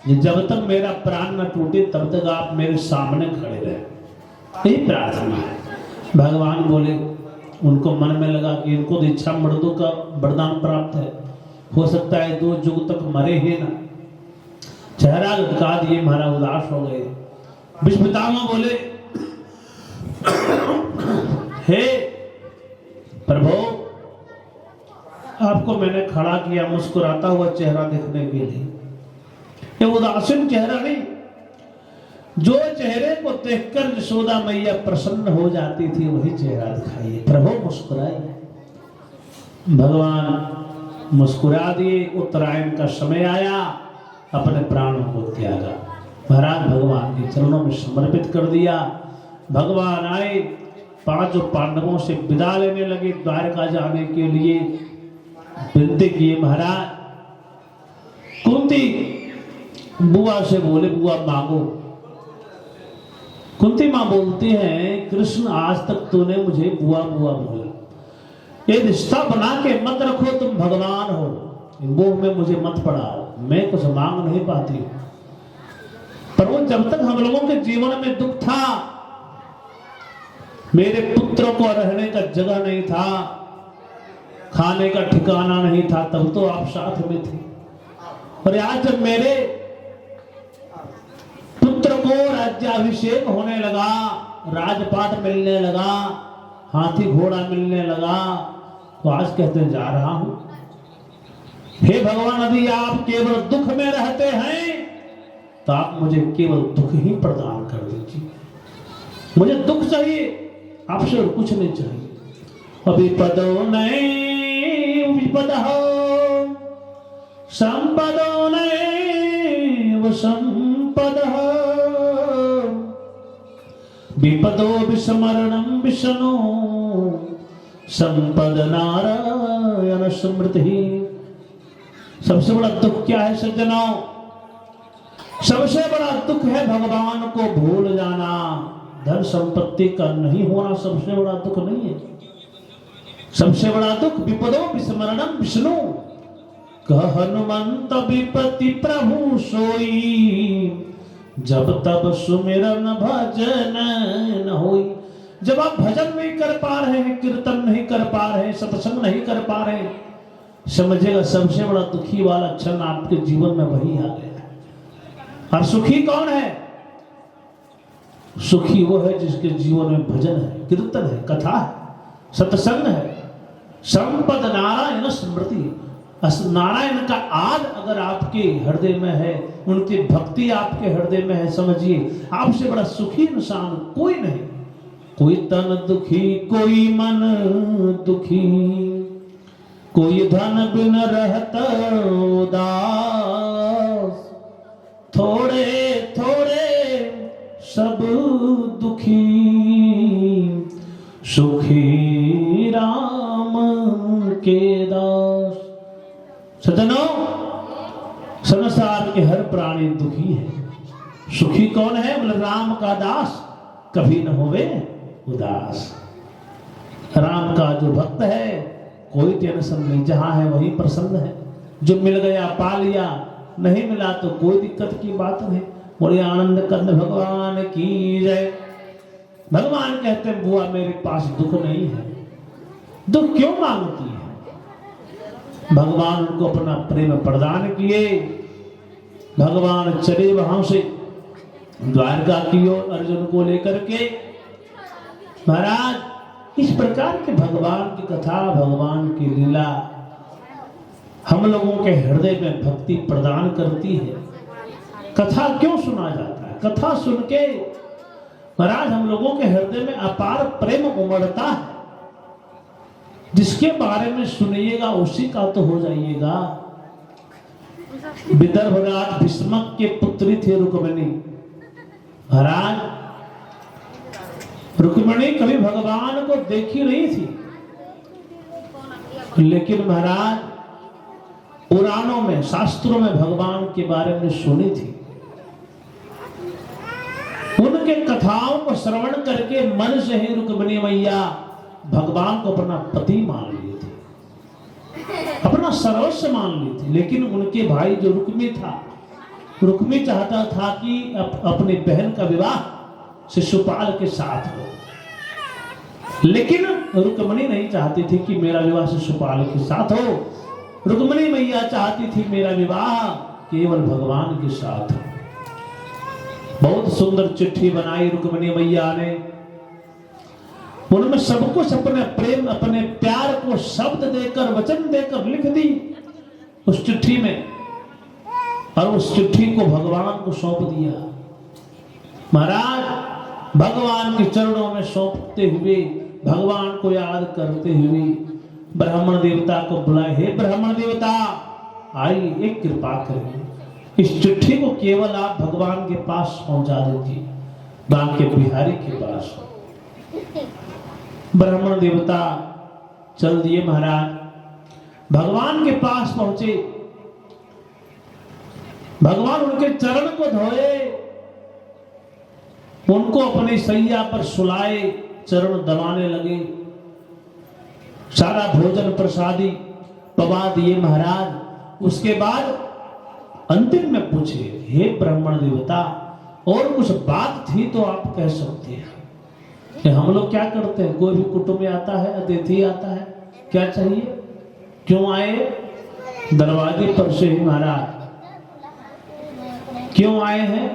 कि जब तक मेरा प्राण न टूटे तब तक आप मेरे सामने खड़े रहे। यही प्रार्थना है। भगवान बोले, उनको मन में लगा कि इनको तो इच्छा मर्दों का वरदान प्राप्त है, हो सकता है 2 युग तक मरे ही ना। चेहरा लटका दिए, महाराज उदास हो गए। भीष्म पितामह बोले, हे प्रभु आपको मैंने खड़ा किया मुस्कुराता हुआ चेहरा देखने के लिए। ये उदासीन चेहरा नहीं, जो चेहरे को देखकर यशोदा मैया प्रसन्न हो जाती थी वही चेहरा दिखाइए। प्रभु मुस्कुराइए। भगवान मुस्कुरा दिए। उत्तरायण का समय आया, अपने प्राणों को त्यागा। महाराज भगवान के चरणों में समर्पित कर दिया। भगवान आए, 5 पांडवों से विदा लेने लगे द्वारका जाने के लिए। विनती किए, महाराज कुंती बुआ से बोले बुआ मांगो। कुंती मां बोलती हैं, कृष्ण आज तक तूने मुझे बुआ बुआ बोला, ये रिश्ता बना के मत रखो, तुम भगवान हो, मोह में मुझे मत पड़ाओ। मैं कुछ मांग नहीं पाती, पर वो जब तक हम लोगों के जीवन में दुख था, मेरे पुत्र को रहने का जगह नहीं था, खाने का ठिकाना नहीं था, तब तो आप साथ में थे। और आज जब मेरे पुत्र को राज्याभिषेक होने लगा, राजपाट मिलने लगा, हाथी घोड़ा मिलने लगा, तो आज कहते जा रहा हूं, हे भगवान, यदि आप केवल दुख में रहते हैं तो आप मुझे केवल दुख ही प्रदान कर दीजिए। मुझे दुख चाहिए, आपसे और कुछ नहीं चाहिए। विपदो नैव विपदः संपदो नैव संपदः विपदो विस्मरणं विष्णु संपद नारायण स्मृति। सबसे बड़ा दुख क्या है सज्जनों? सबसे बड़ा दुख है भगवान को भूल जाना। धन संपत्ति का नहीं होना सबसे बड़ा दुख नहीं है। सबसे बड़ा दुख विपदो विस्मरणं विष्णु। कह हनुमंत विपत्ति प्रभु सोई, जब तब सुमिरन भजन न होई। जब आप भजन नहीं कर पा रहे हैं, कीर्तन नहीं कर पा रहे हैं, सत्संग नहीं कर पा रहे, समझिएगा सबसे बड़ा दुखी वाला क्षण आपके जीवन में वही आ गया है। और सुखी कौन है? सुखी वो है जिसके जीवन में भजन है, कीर्तन है, कथा है, सत्संग है, संपद नारायण स्मृति। नारायण का आद अगर आपके हृदय में है, उनकी भक्ति आपके हृदय में है, समझिए आपसे बड़ा सुखी इंसान कोई नहीं। कोई तन दुखी, कोई मन दुखी, कोई धन बिन रहता उदास, थोड़े थोड़े सब दुखी, सुखी राम के दास। सज्जनों, संसार के हर प्राणी दुखी है। सुखी कौन है? बोले राम का दास, कभी न होवे उदास। राम का जो भक्त है कोई टेंशन नहीं, जहां है वही प्रसन्न है। जो मिल गया पा लिया, नहीं मिला तो कोई दिक्कत की बात नहीं। बोले आनंद कंद भगवान की जय। भगवान कहते हैं बुआ मेरे पास दुख नहीं है। दुख क्यों मांगती है? भगवान उनको अपना प्रेम प्रदान किए। भगवान चले वहां से द्वारका की ओर अर्जुन को लेकर के। महाराज, इस प्रकार के भगवान की कथा, भगवान की लीला हम लोगों के हृदय में भक्ति प्रदान करती है। कथा क्यों सुना जाता है? कथा सुन के महाराज हम लोगों के हृदय में अपार प्रेम उमड़ता है। जिसके बारे में सुनिएगा उसी का तो हो जाइएगा। विदर्भराज भीष्मक के पुत्री थे रुक्मिणी। महाराज, रुक्मिणी कभी भगवान को देखी नहीं थी, लेकिन महाराज पुराणों में, शास्त्रों में भगवान के बारे में सुनी थी। उनके कथाओं को श्रवण करके मन से ही रुक्मिणी मैया भगवान को अपना पति मान लिए थे, अपना सर्वस्व मान ली थी। लेकिन उनके भाई जो रुक्मी था, रुक्मी चाहता था कि अपनी बहन का विवाह शिशुपाल के साथ हो, लेकिन रुक्मिणी नहीं चाहती थी कि मेरा विवाह शिशुपाल के साथ हो। रुक्मिणी मैया चाहती थी मेरा विवाह केवल भगवान के साथ हो। बहुत सुंदर चिट्ठी बनाई रुक्मिणी मैया ने। उनमें सब कुछ अपने प्रेम, अपने प्यार को शब्द देकर, वचन देकर लिख दी उस चिट्ठी में, और उस चिट्ठी को भगवान को सौंप दिया। महाराज, भगवान के चरणों में सौंपते हुए, भगवान को याद करते हुए ब्राह्मण देवता को बुलाए। हे ब्राह्मण देवता, आइए एक कृपा करें, इस चिट्ठी को केवल आप भगवान के पास पहुंचा दीजिए, बांके बिहारी के पास। ब्राह्मण देवता चल दिए। महाराज भगवान के पास पहुंचे। भगवान उनके चरण को धोए, उनको अपनी सैया पर सुलाए, चरण दबाने लगे, सारा भोजन प्रसादी पवा दिए। महाराज उसके बाद अंतिम में पूछे, हे ब्राह्मण देवता, और कुछ बात थी तो आप कह सकते हैं कि हम लोग क्या करते हैं, कोई भी कुटुंब में आता है, अतिथि आता है, क्या चाहिए, क्यों आए, दरवाजे पर से ही महाराज क्यों आए हैं,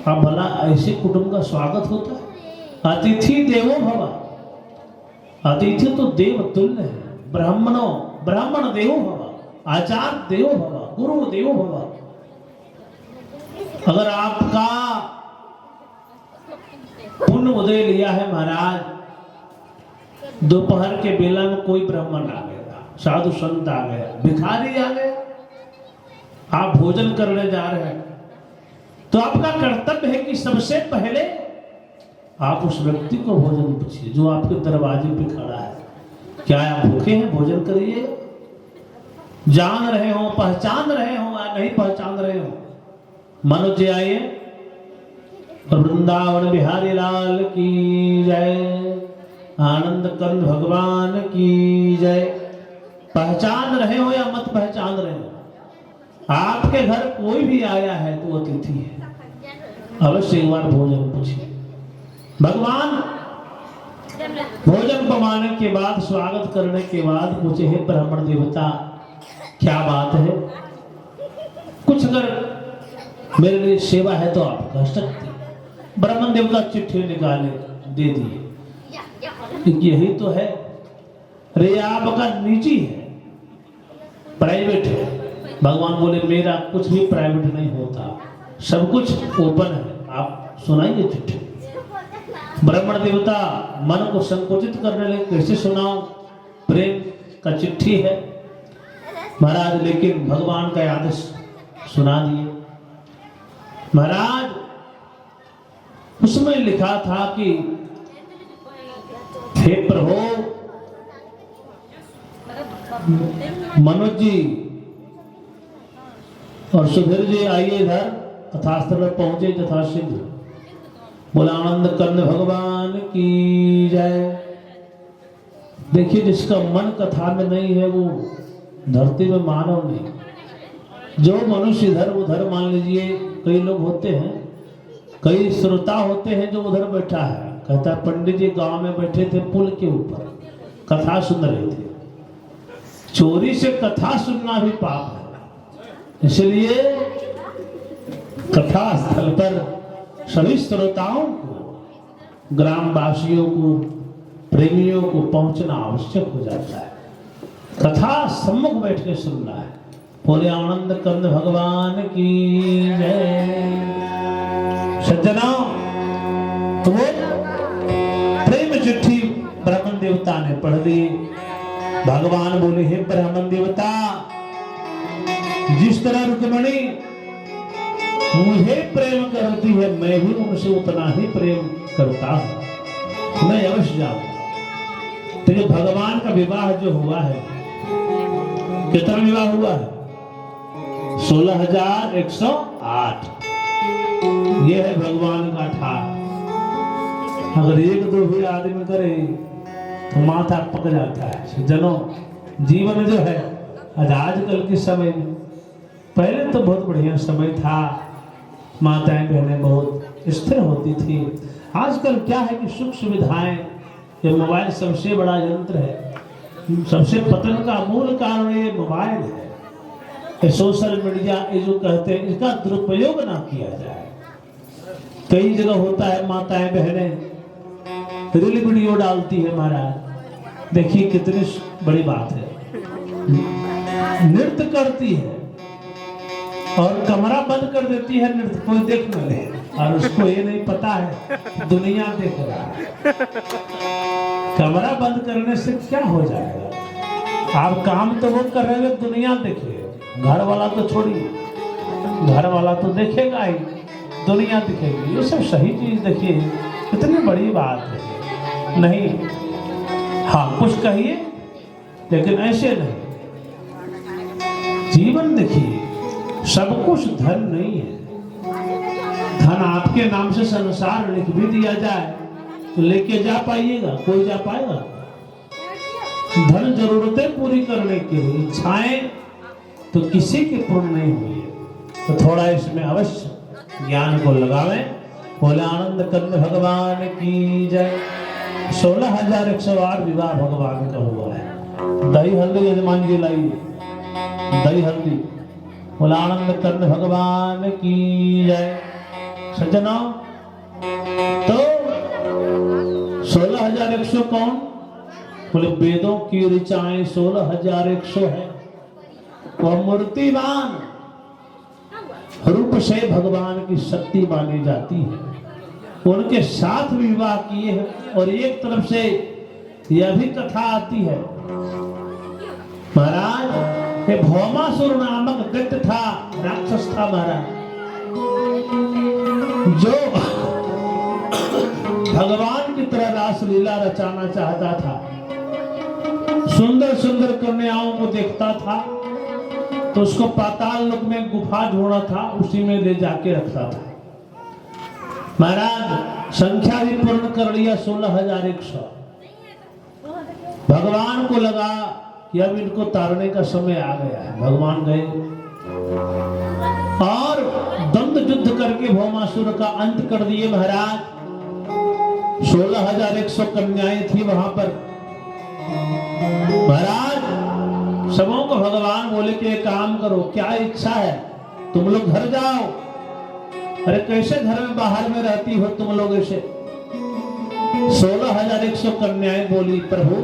अब भला ऐसे कुटुंब का स्वागत होता है। अतिथि देवो भव, अतिथि तो देव तुल्य है। ब्राह्मण देवो भव, आचार्य देवो भव, गुरु देवो भव। अगर आपका पुण्य उदय लिया है महाराज, दोपहर के बेला में कोई ब्राह्मण आ गया, साधु संत आ गया, भिखारी आ गया, आप भोजन करने जा रहे हैं, तो आपका कर्तव्य है कि सबसे पहले आप उस व्यक्ति को भोजन पूछिए जो आपके दरवाजे पे खड़ा है, क्या आप भूखे हैं, भोजन करिए। जान रहे हो, पहचान रहे हो या नहीं पहचान रहे हो, मनुष्य जी आइए। वृंदावन बिहारी लाल की जय, आनंद कंद भगवान की जय। पहचान रहे हो या मत पहचान रहे हो, आपके घर कोई भी आया है तो अतिथि है, अवश्य एक बार भोजन पूछिए। भगवान भोजन पमाने के बाद, स्वागत करने के बाद पूछे, हे ब्राह्मण देवता, क्या बात है, कुछ अगर मेरे लिए सेवा है तो आप कह सकते। ब्राह्मण देवता चिट्ठी निकाले, दे दिए, यही तो है। अरे आपका निजी है, प्राइवेट है। भगवान बोले, मेरा कुछ भी प्राइवेट नहीं होता, सब कुछ ओपन है, आप सुनाइए चिट्ठी। ब्राह्मण देवता मन को संकोचित करने लगे, कैसे सुनाओ, प्रेम का चिट्ठी है महाराज। लेकिन भगवान का आदेश सुना दिए महाराज। उसमें लिखा था कि हे प्रभु, मनोज जी और सुधीर जी आइए इधर, कथास्थल में पहुंचे यथाशीघ्र। बोला आनंद कंद भगवान की जय। देखिए, जिसका मन कथा में नहीं है वो धरती में मानव नहीं। जो मनुष्य इधर उधर, मान लीजिए कई लोग होते हैं, कई श्रोता होते हैं जो उधर बैठा है, कहता है पंडित जी गांव में बैठे थे पुल के ऊपर, कथा सुन रहे थे। चोरी से कथा सुनना भी पाप है, इसलिए कथा स्थल पर सभी श्रोताओं को, ग्रामवासियों को, प्रेमियों को पहुंचना आवश्यक हो जाता है। कथा सम्मुख बैठ के सुनना है। बोले आनंद कंद भगवान की जय। सज्जनों, तो वो प्रेम चिट्ठी ब्राह्मण देवता ने पढ़ दी। भगवान बोले, हे ब्राह्मण देवता, जिस तरह रुक्मिणी मुझे प्रेम करती है, मैं भी उनसे उतना ही प्रेम करता हूं, मैं अवश्य जाऊंगा। तो ये भगवान का विवाह जो हुआ है, कितना विवाह हुआ है, 16,108। ये है भगवान का ठाठ। अगर एक दो भी आदमी करे तो माथा पक जाता है। जनों, जीवन जो है आजकल के समय में, पहले तो बहुत बढ़िया समय था, माताएं बहनें बहुत स्थिर होती थी। आजकल क्या है कि सुख सुविधाएं, ये मोबाइल सबसे बड़ा यंत्र है, सबसे पतन का मूल कारण ये मोबाइल है। ये सोशल मीडिया, ये जो कहते हैं, इसका दुरुपयोग ना किया जाए। कई जगह होता है माताएं बहनें रील वीडियो डालती है महाराज, देखिए कितनी बड़ी बात है, नृत्य करती है और कमरा बंद कर देती है, नृत्य कोई देख न ले, और उसको ये नहीं पता है दुनिया देख रहा है। कमरा बंद करने से क्या हो जाएगा, आप काम तो वो कर रहे हो, दुनिया देखे, घर वाला तो छोड़िए, घर वाला तो देखेगा ही, दुनिया दिखेगी। ये सब सही चीज देखिए, इतनी बड़ी बात है नहीं। हाँ, कुछ कहिए लेकिन ऐसे नहीं। जीवन देखिए, सब कुछ धन नहीं है। धन आपके नाम से संसार लिख भी दिया जाए तो लेके जा पाइएगा, कोई जा पाएगा? धन जरूरतें पूरी करने के लिए, इच्छाएं तो किसी की पूर्ण नहीं हुई है। तो थोड़ा इसमें अवश्य ज्ञान को लगावें। बोले आनंद कंद भगवान की जय। 16,108 विवाह भगवान का हुआ है। दही हल्दी यजमान जी लाई, दही हल्दी। बोला आनंद कंद भगवान की जय। सज्जनों, तो 16,100 कौन? बोले वेदों की ऋचाएं 16,100 है। वह मूर्तिमान रूप से भगवान की शक्ति मानी जाती है। उनके साथ विवाह किए हैं। और एक तरफ से यह भी कथा आती है, महाराज ये भौमासुर नामक दैत्य था, राक्षस था महाराज, जो भगवान की तरह रासलीला रचाना चाहता था। सुंदर सुंदर कन्याओं को देखता था तो उसको पाताल लोक में गुफा ढूंढा था, उसी में ले जाके रखता था। महाराज संख्या भी पूर्ण कर लिया 16,100। भगवान को लगा कि अब इनको तारने का समय आ गया है। भगवान गए और द्वंद्व युद्ध करके भौमासुर का अंत कर दिए। महाराज 16,100 कन्याएं थी वहां पर। महाराज सबों को भगवान बोले कि एक काम करो, क्या इच्छा है, तुम लोग घर जाओ। अरे कैसे घर में बाहर में रहती हो तुम लोग ऐसे? 16,100 कन्याएं बोली, प्रभु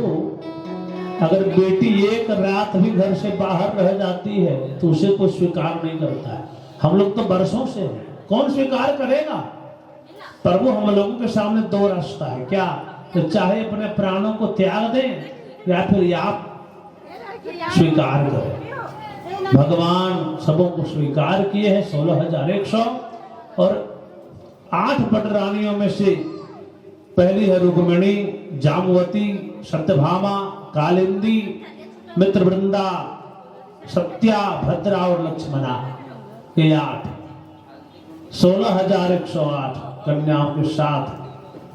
अगर बेटी एक रात भी घर से बाहर रह जाती है तो उसे कोई स्वीकार नहीं करता है। हम लोग तो बरसों से हैं, कौन स्वीकार करेगा? प्रभु हम लोगों के सामने दो रास्ता है, क्या? तो चाहे अपने प्राणों को त्याग दें या फिर आप स्वीकार करें। भगवान सबों को स्वीकार किए हैं 16,100। और 8 पटरानियों में से पहली है रुक्मिणी, जामवती, सत्यभामा, कालिंदी, मित्रवृंदा, सत्या, भद्रा और लक्ष्मणा। ये 8 16,108 कन्याओं के साथ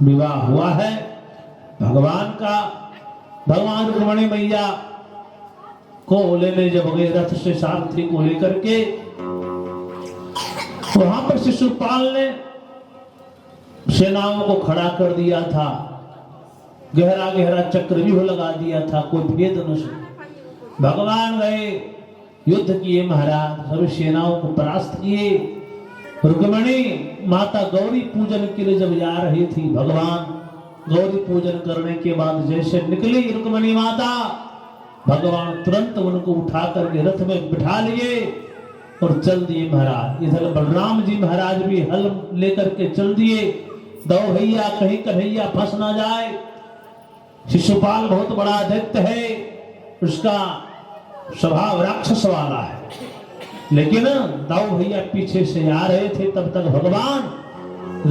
विवाह हुआ है भगवान का। भगवान रुक्मिणी मैया को लेने जब गए रथ से सारथी को लेकर के, वहां पर शिशुपाल ने सेनाओं को खड़ा कर दिया था, गहरा गहरा चक्रव्यूह लगा दिया था, कोई भेद न सके। भगवान गए, युद्ध किए महाराज, सभी सेनाओं को परास्त किए। रुक्मिणी माता गौरी पूजन के लिए जब जा रही थी, भगवान गौरी पूजन करने के बाद जैसे निकली रुक्मिणी माता, भगवान तुरंत उनको उठा करके रथ में बिठा लिए और चल दिए महाराज। इधर बलराम जी महाराज भी हल लेकर के चल दिए, दो भैया कहीं कन्हैया फंस ना जाए। शिशुपाल बहुत बड़ा दैत्य है, उसका स्वभाव राक्षस वाला है, लेकिन दाऊ भैया पीछे से आ रहे थे। तब तक भगवान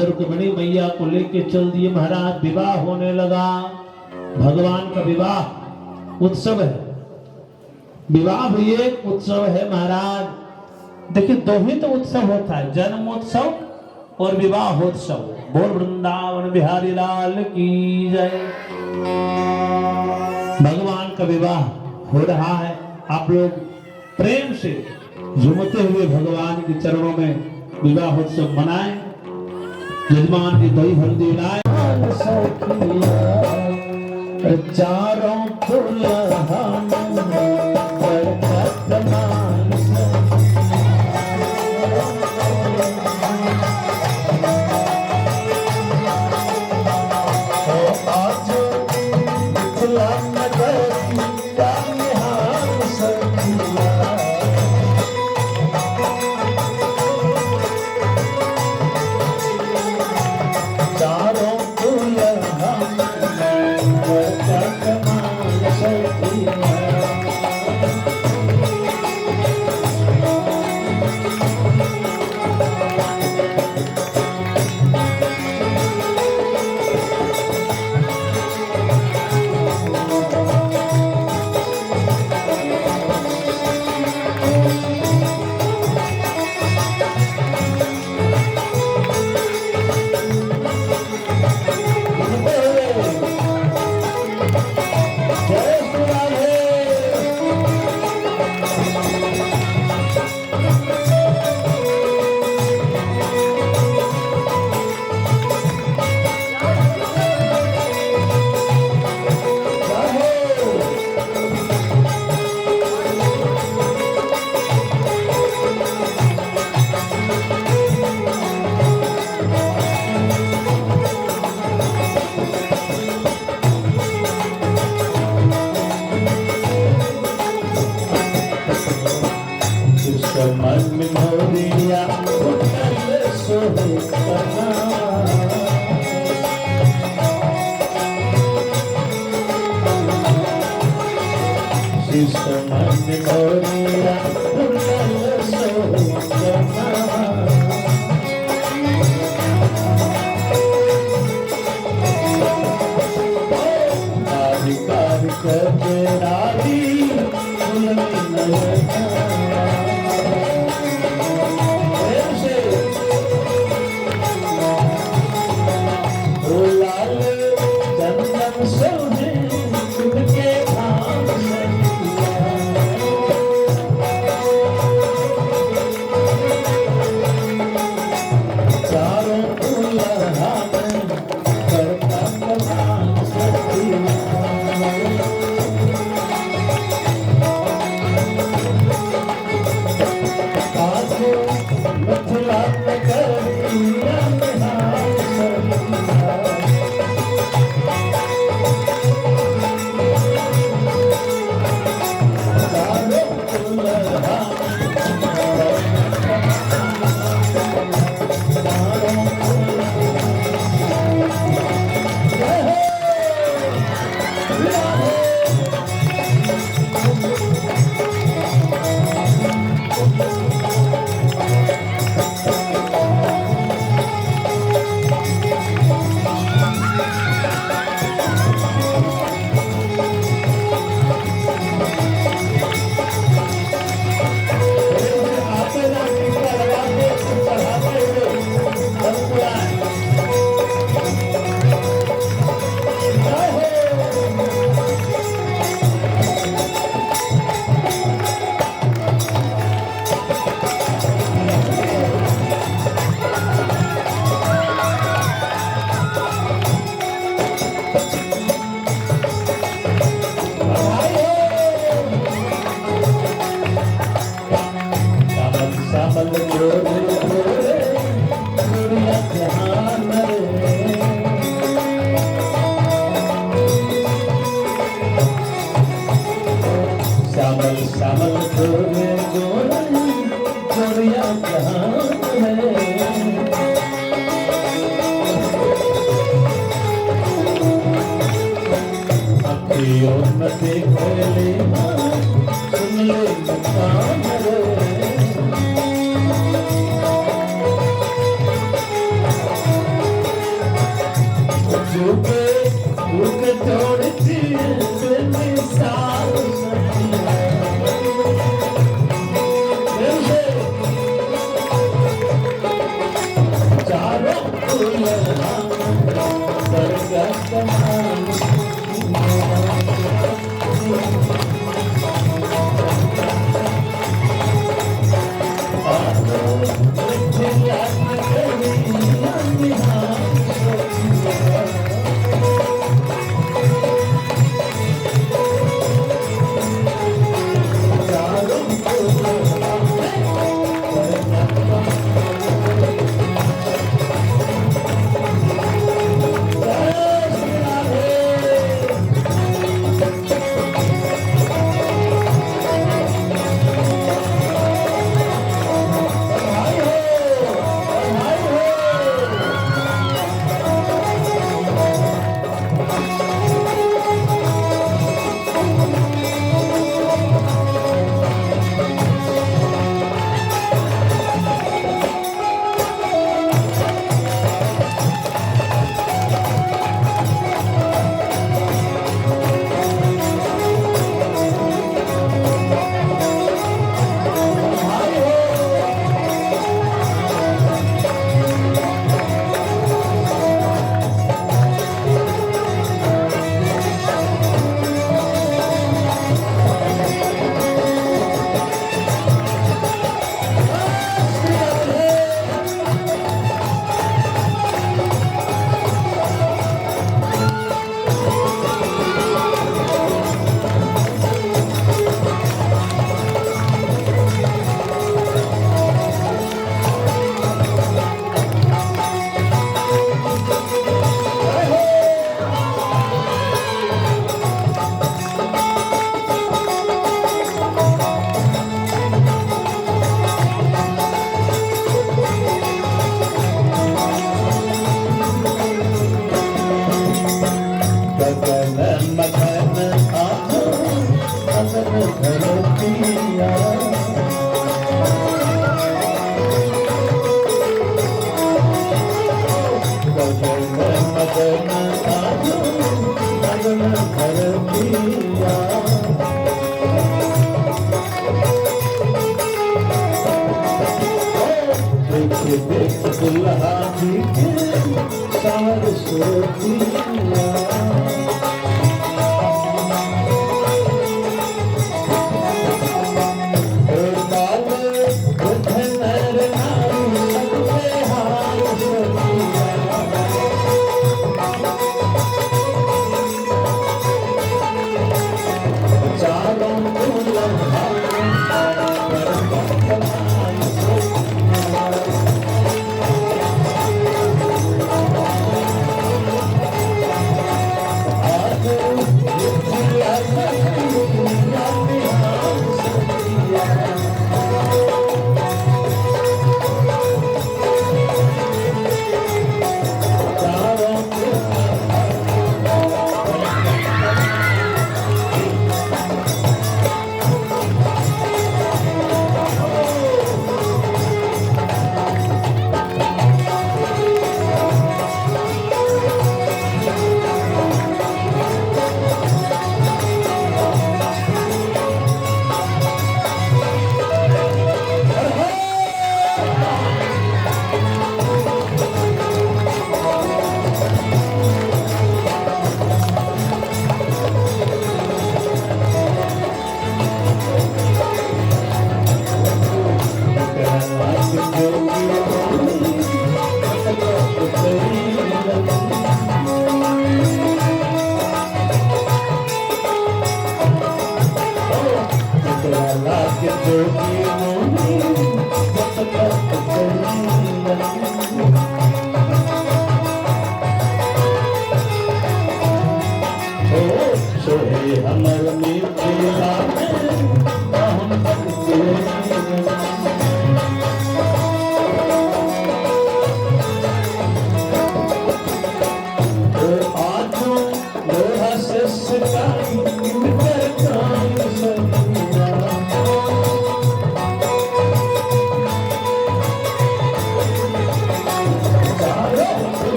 रुक्मिणी मैया को लेके चल दिए महाराज। विवाह होने लगा। भगवान का विवाह उत्सव है, विवाह भी एक उत्सव है महाराज। देखिए दो ही तो उत्सव होता है, जन्मोत्सव और विवाहोत्सव। बोल वृंदावन बिहारी लाल की जय। भगवान का विवाह हो रहा है, आप लोग प्रेम से झूमते हुए भगवान के चरणों में विवाहोत्सव मनाएं। यजमान की दही हल्दी लाए, चारों जिस मन मोरिया उड़ल सोचना कार कजरारी लाल चंदन सोहे के चारों दुल्हा करता कमान सखिया मथुरा नगरिया निहाल सखिया चारों दुल्हा श्यामल श्यामल गोरे गोरे गोरिया जहान है अखियों न देख लेना सुन ले कान रे झुके झुके तोड़ती तेरी साल चारों दुल्हा करता कमान मिथिला नगरिया निहाल सखिया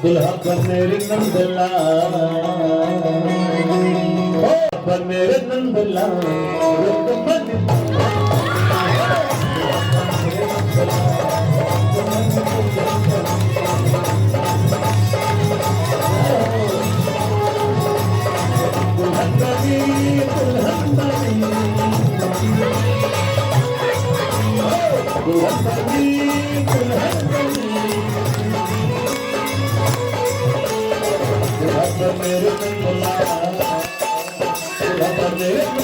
दुल्हा बने रे नंदला बने रे नंदला रुक बने दुल्हा बन मेरे नंदलाल दुल्हा बन मेरे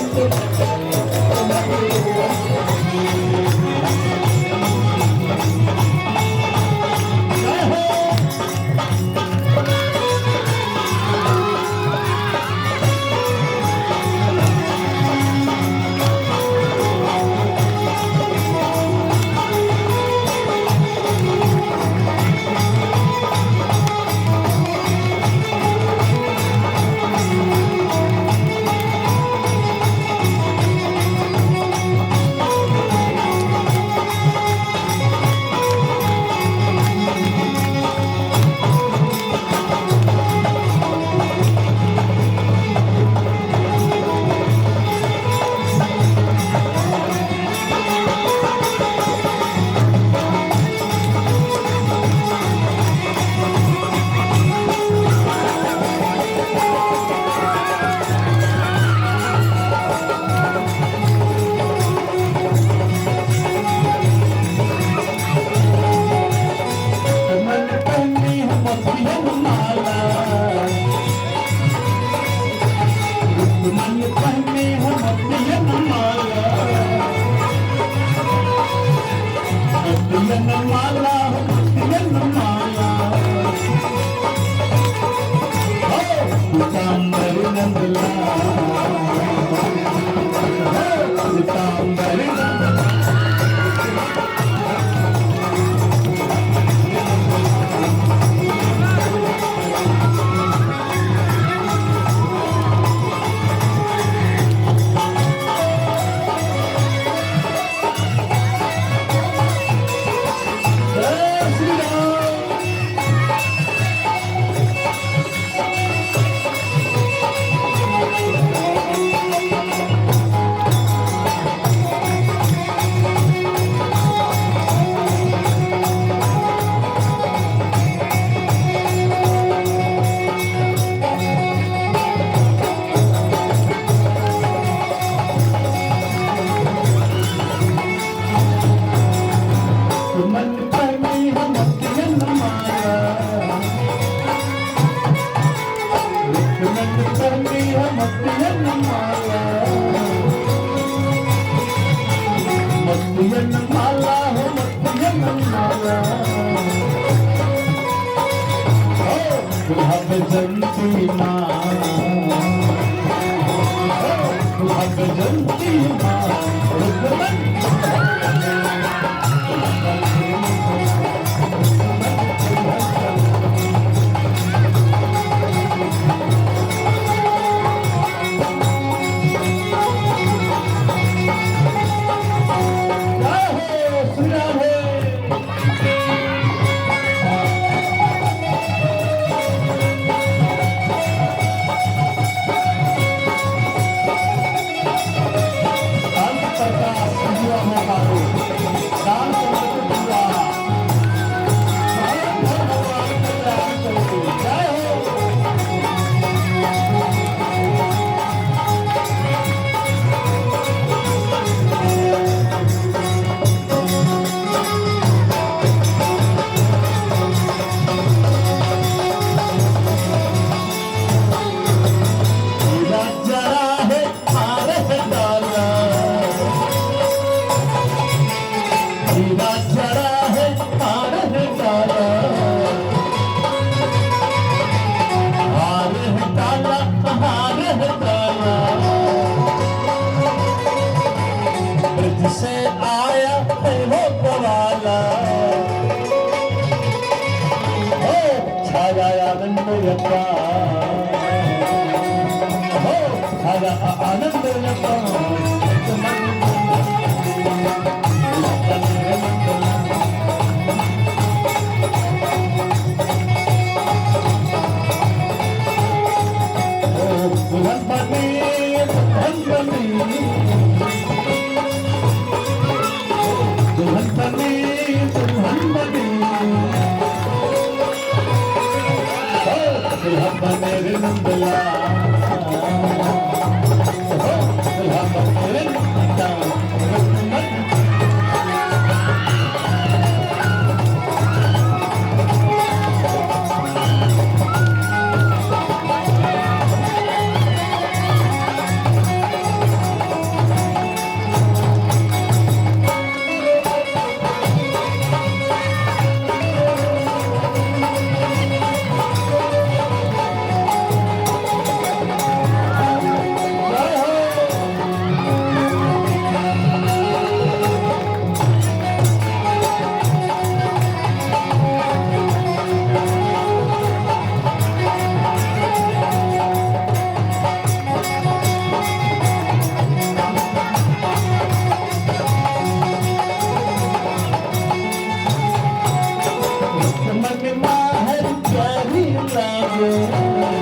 लागे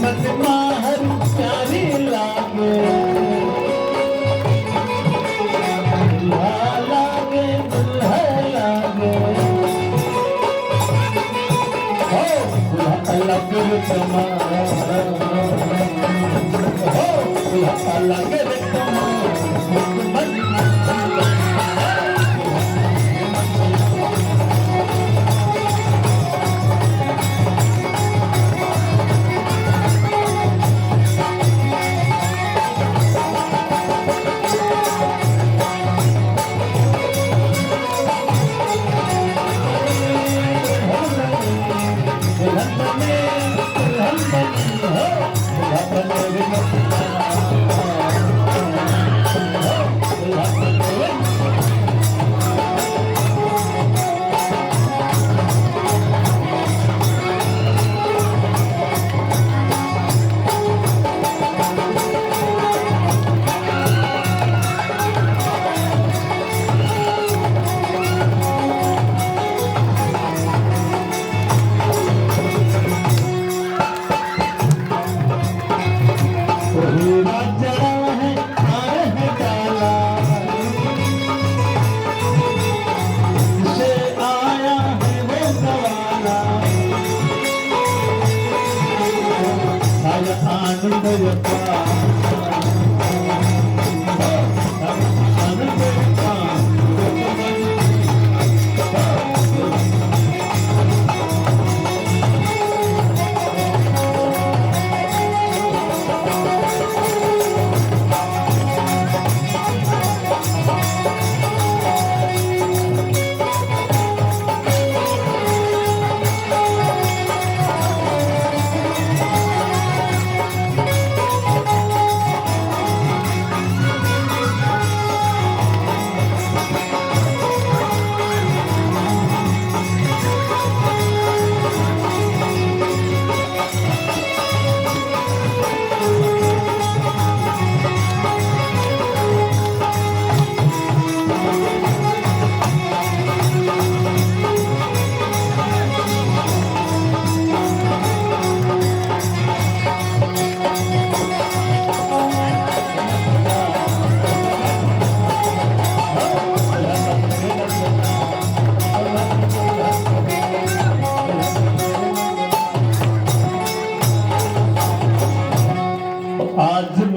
मत माहर प्यारी लागे दुल्हा लागे दुल्हा लागे हो दुल्हा लागे रे तमा हो दुल्हा लागे रे तमा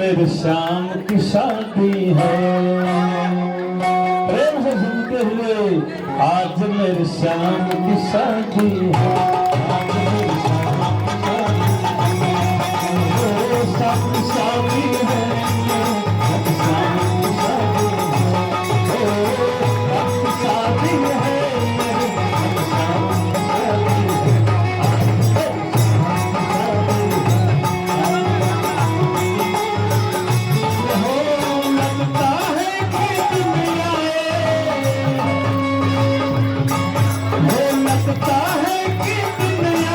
मेरे श्याम की शादी है प्रेम से सुनते हुए आज मेरे श्याम की शादी है आज मेरे श्याम की शादी है श्याम की शादी है शादी है लगता है कि दुनिया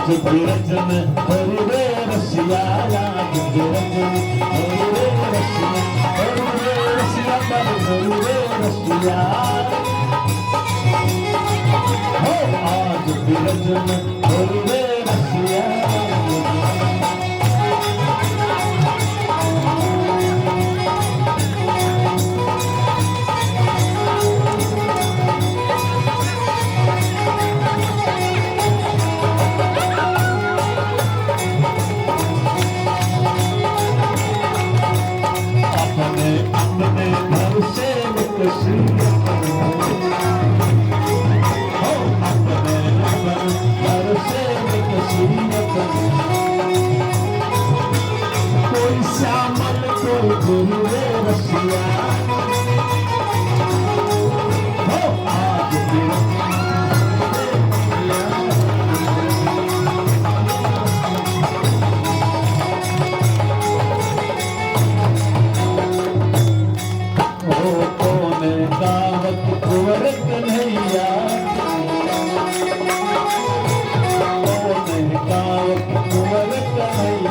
बिरज में हरि रे रसिया आज बिरज में हरि रे रसिया हरि रे रसिया हो आज बिरज में हरि रे रसिया कोई श्यामल कोई गुरु रे रसिया हो आज गावत कुंवर कन्हैया गावत कुंवर कन्हैया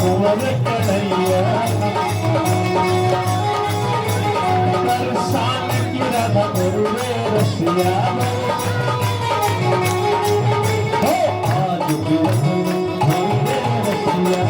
कुंवर कन्हैया बरसात की राधा गुरु रे रसिया हो आज बिरज में हरि रे रसिया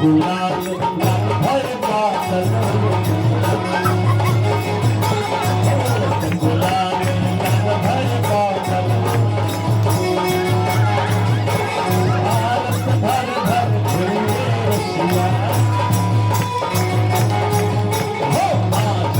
गुलाल भर बादल गुलाल भर बादल भारत भर भर रसिया हो आज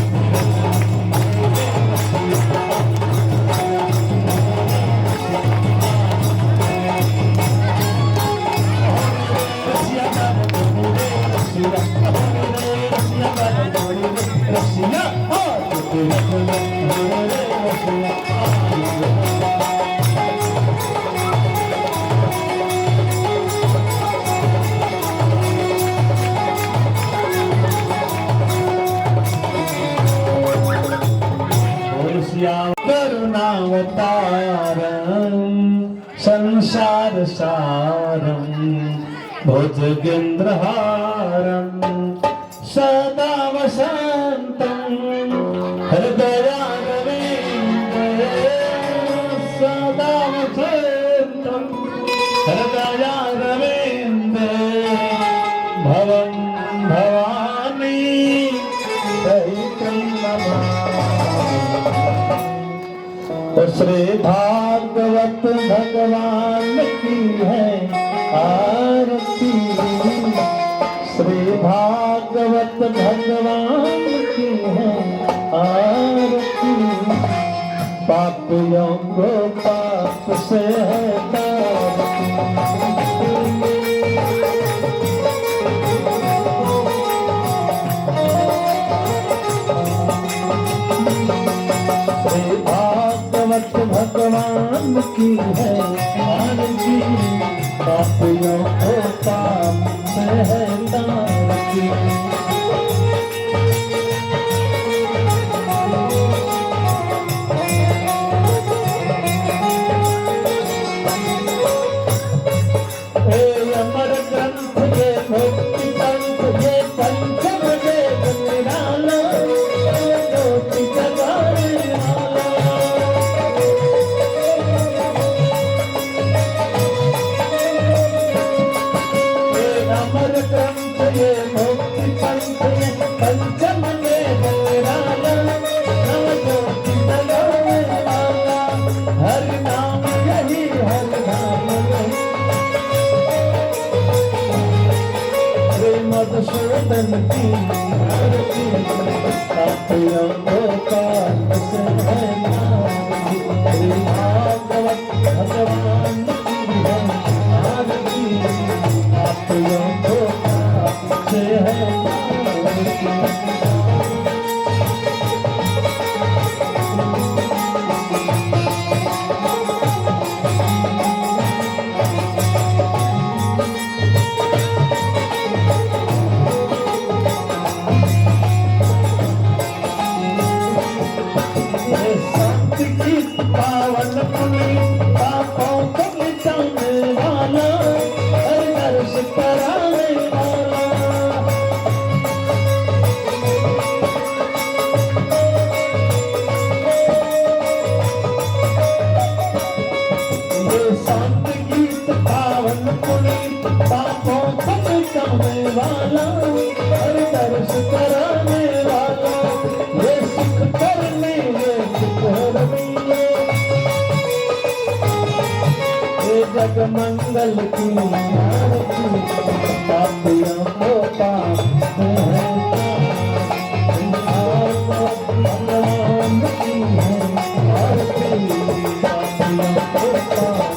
रसिया करुणावतारं संसार सारं भुजगेन्द्रहारं सदा वसन्तं हृदयारविन्दे सदा वसन्तं हृदयारविन्दे भवं भवानी सहितं नमामि। श्री भागवत भगवान की है आरती श्री भागवत भगवान की है आरती पापियों को पाप से है तारती श्री भागवत भगवान की है आरती पापियों को पाप से है तारती अमर ग्रंथ ये भक्ति पंथ ये पंचम ये भगवान की आरती पापियों को पाप से है नारती भागवत भगवान की है आरती पापियों को पाप से है नारती पावन पुनी पापों को मिटाने वाला हर दर्श कराने वाला ये शांत गीत पावन पुनी पापों को मिटाने वाला हर दर्श कराने वाला ये सुख करने ये सुख रमीले जग मंगल की आरती पापियों को पाप से है भगवान की है आरती पापियों को पाप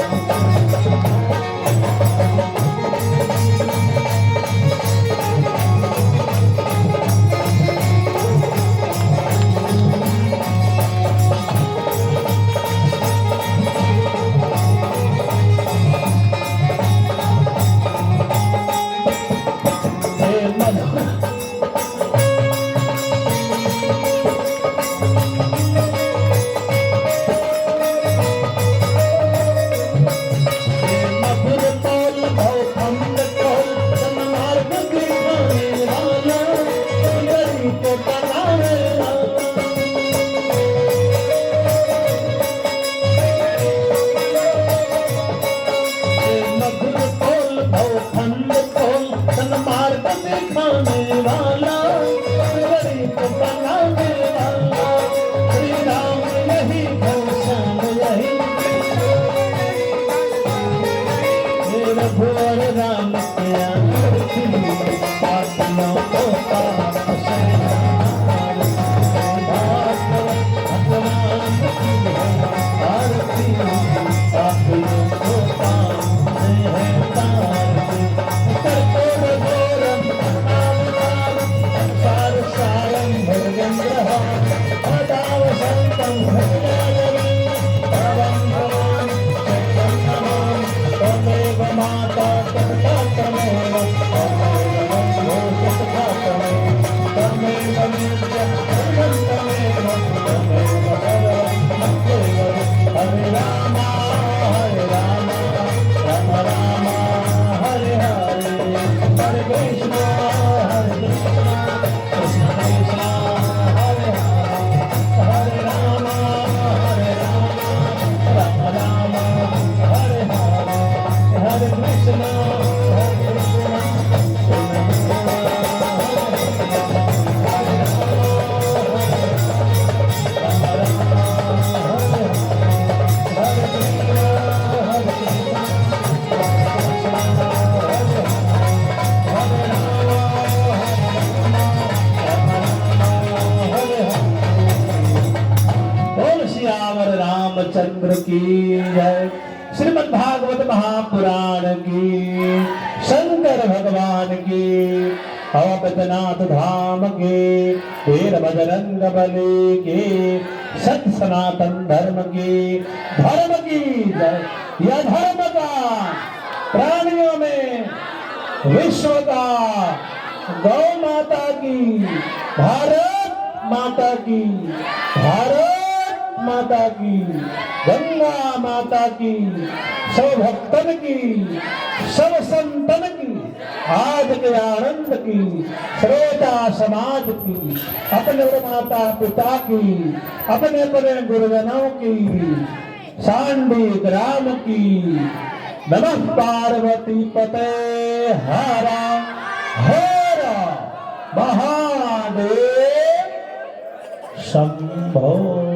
राम के आरती पापियों को पाप से भगवान की आरती पापियों को पाप से है तारती कर्पूर घोरम संसार सारम भजन्द्रः भजाव संतं भजाननं भवं भवान् सत्यं नमामि त्वमेव माता त्वमेव त्वमेव हरे राम राम राम हरे हरे हरे कृष्ण कृष्ण कृष्ण हरे हरे हरे राम राम राम हरे हरे हरे कृष्ण रामचंद्र की जय। श्रीमद् भागवत महापुराण की, शंकर भगवान की, अवैद्यनाथ धाम के, वीर बजरंग बली की, सत सनातन धर्म की जय। यह धर्म का प्राणियों में विश्व का, गौ माता की, भारत माता की, भारत माता की, गंगा माता की, सब भक्तन की, सब संतन की, आज के आनंद की, श्रोता समाज की, अपने माता पिता की, अपने अपने गुरुजनों की, सांडी ग्राम की। नमः पार्वती पते हरा हरा महादेव शंभो।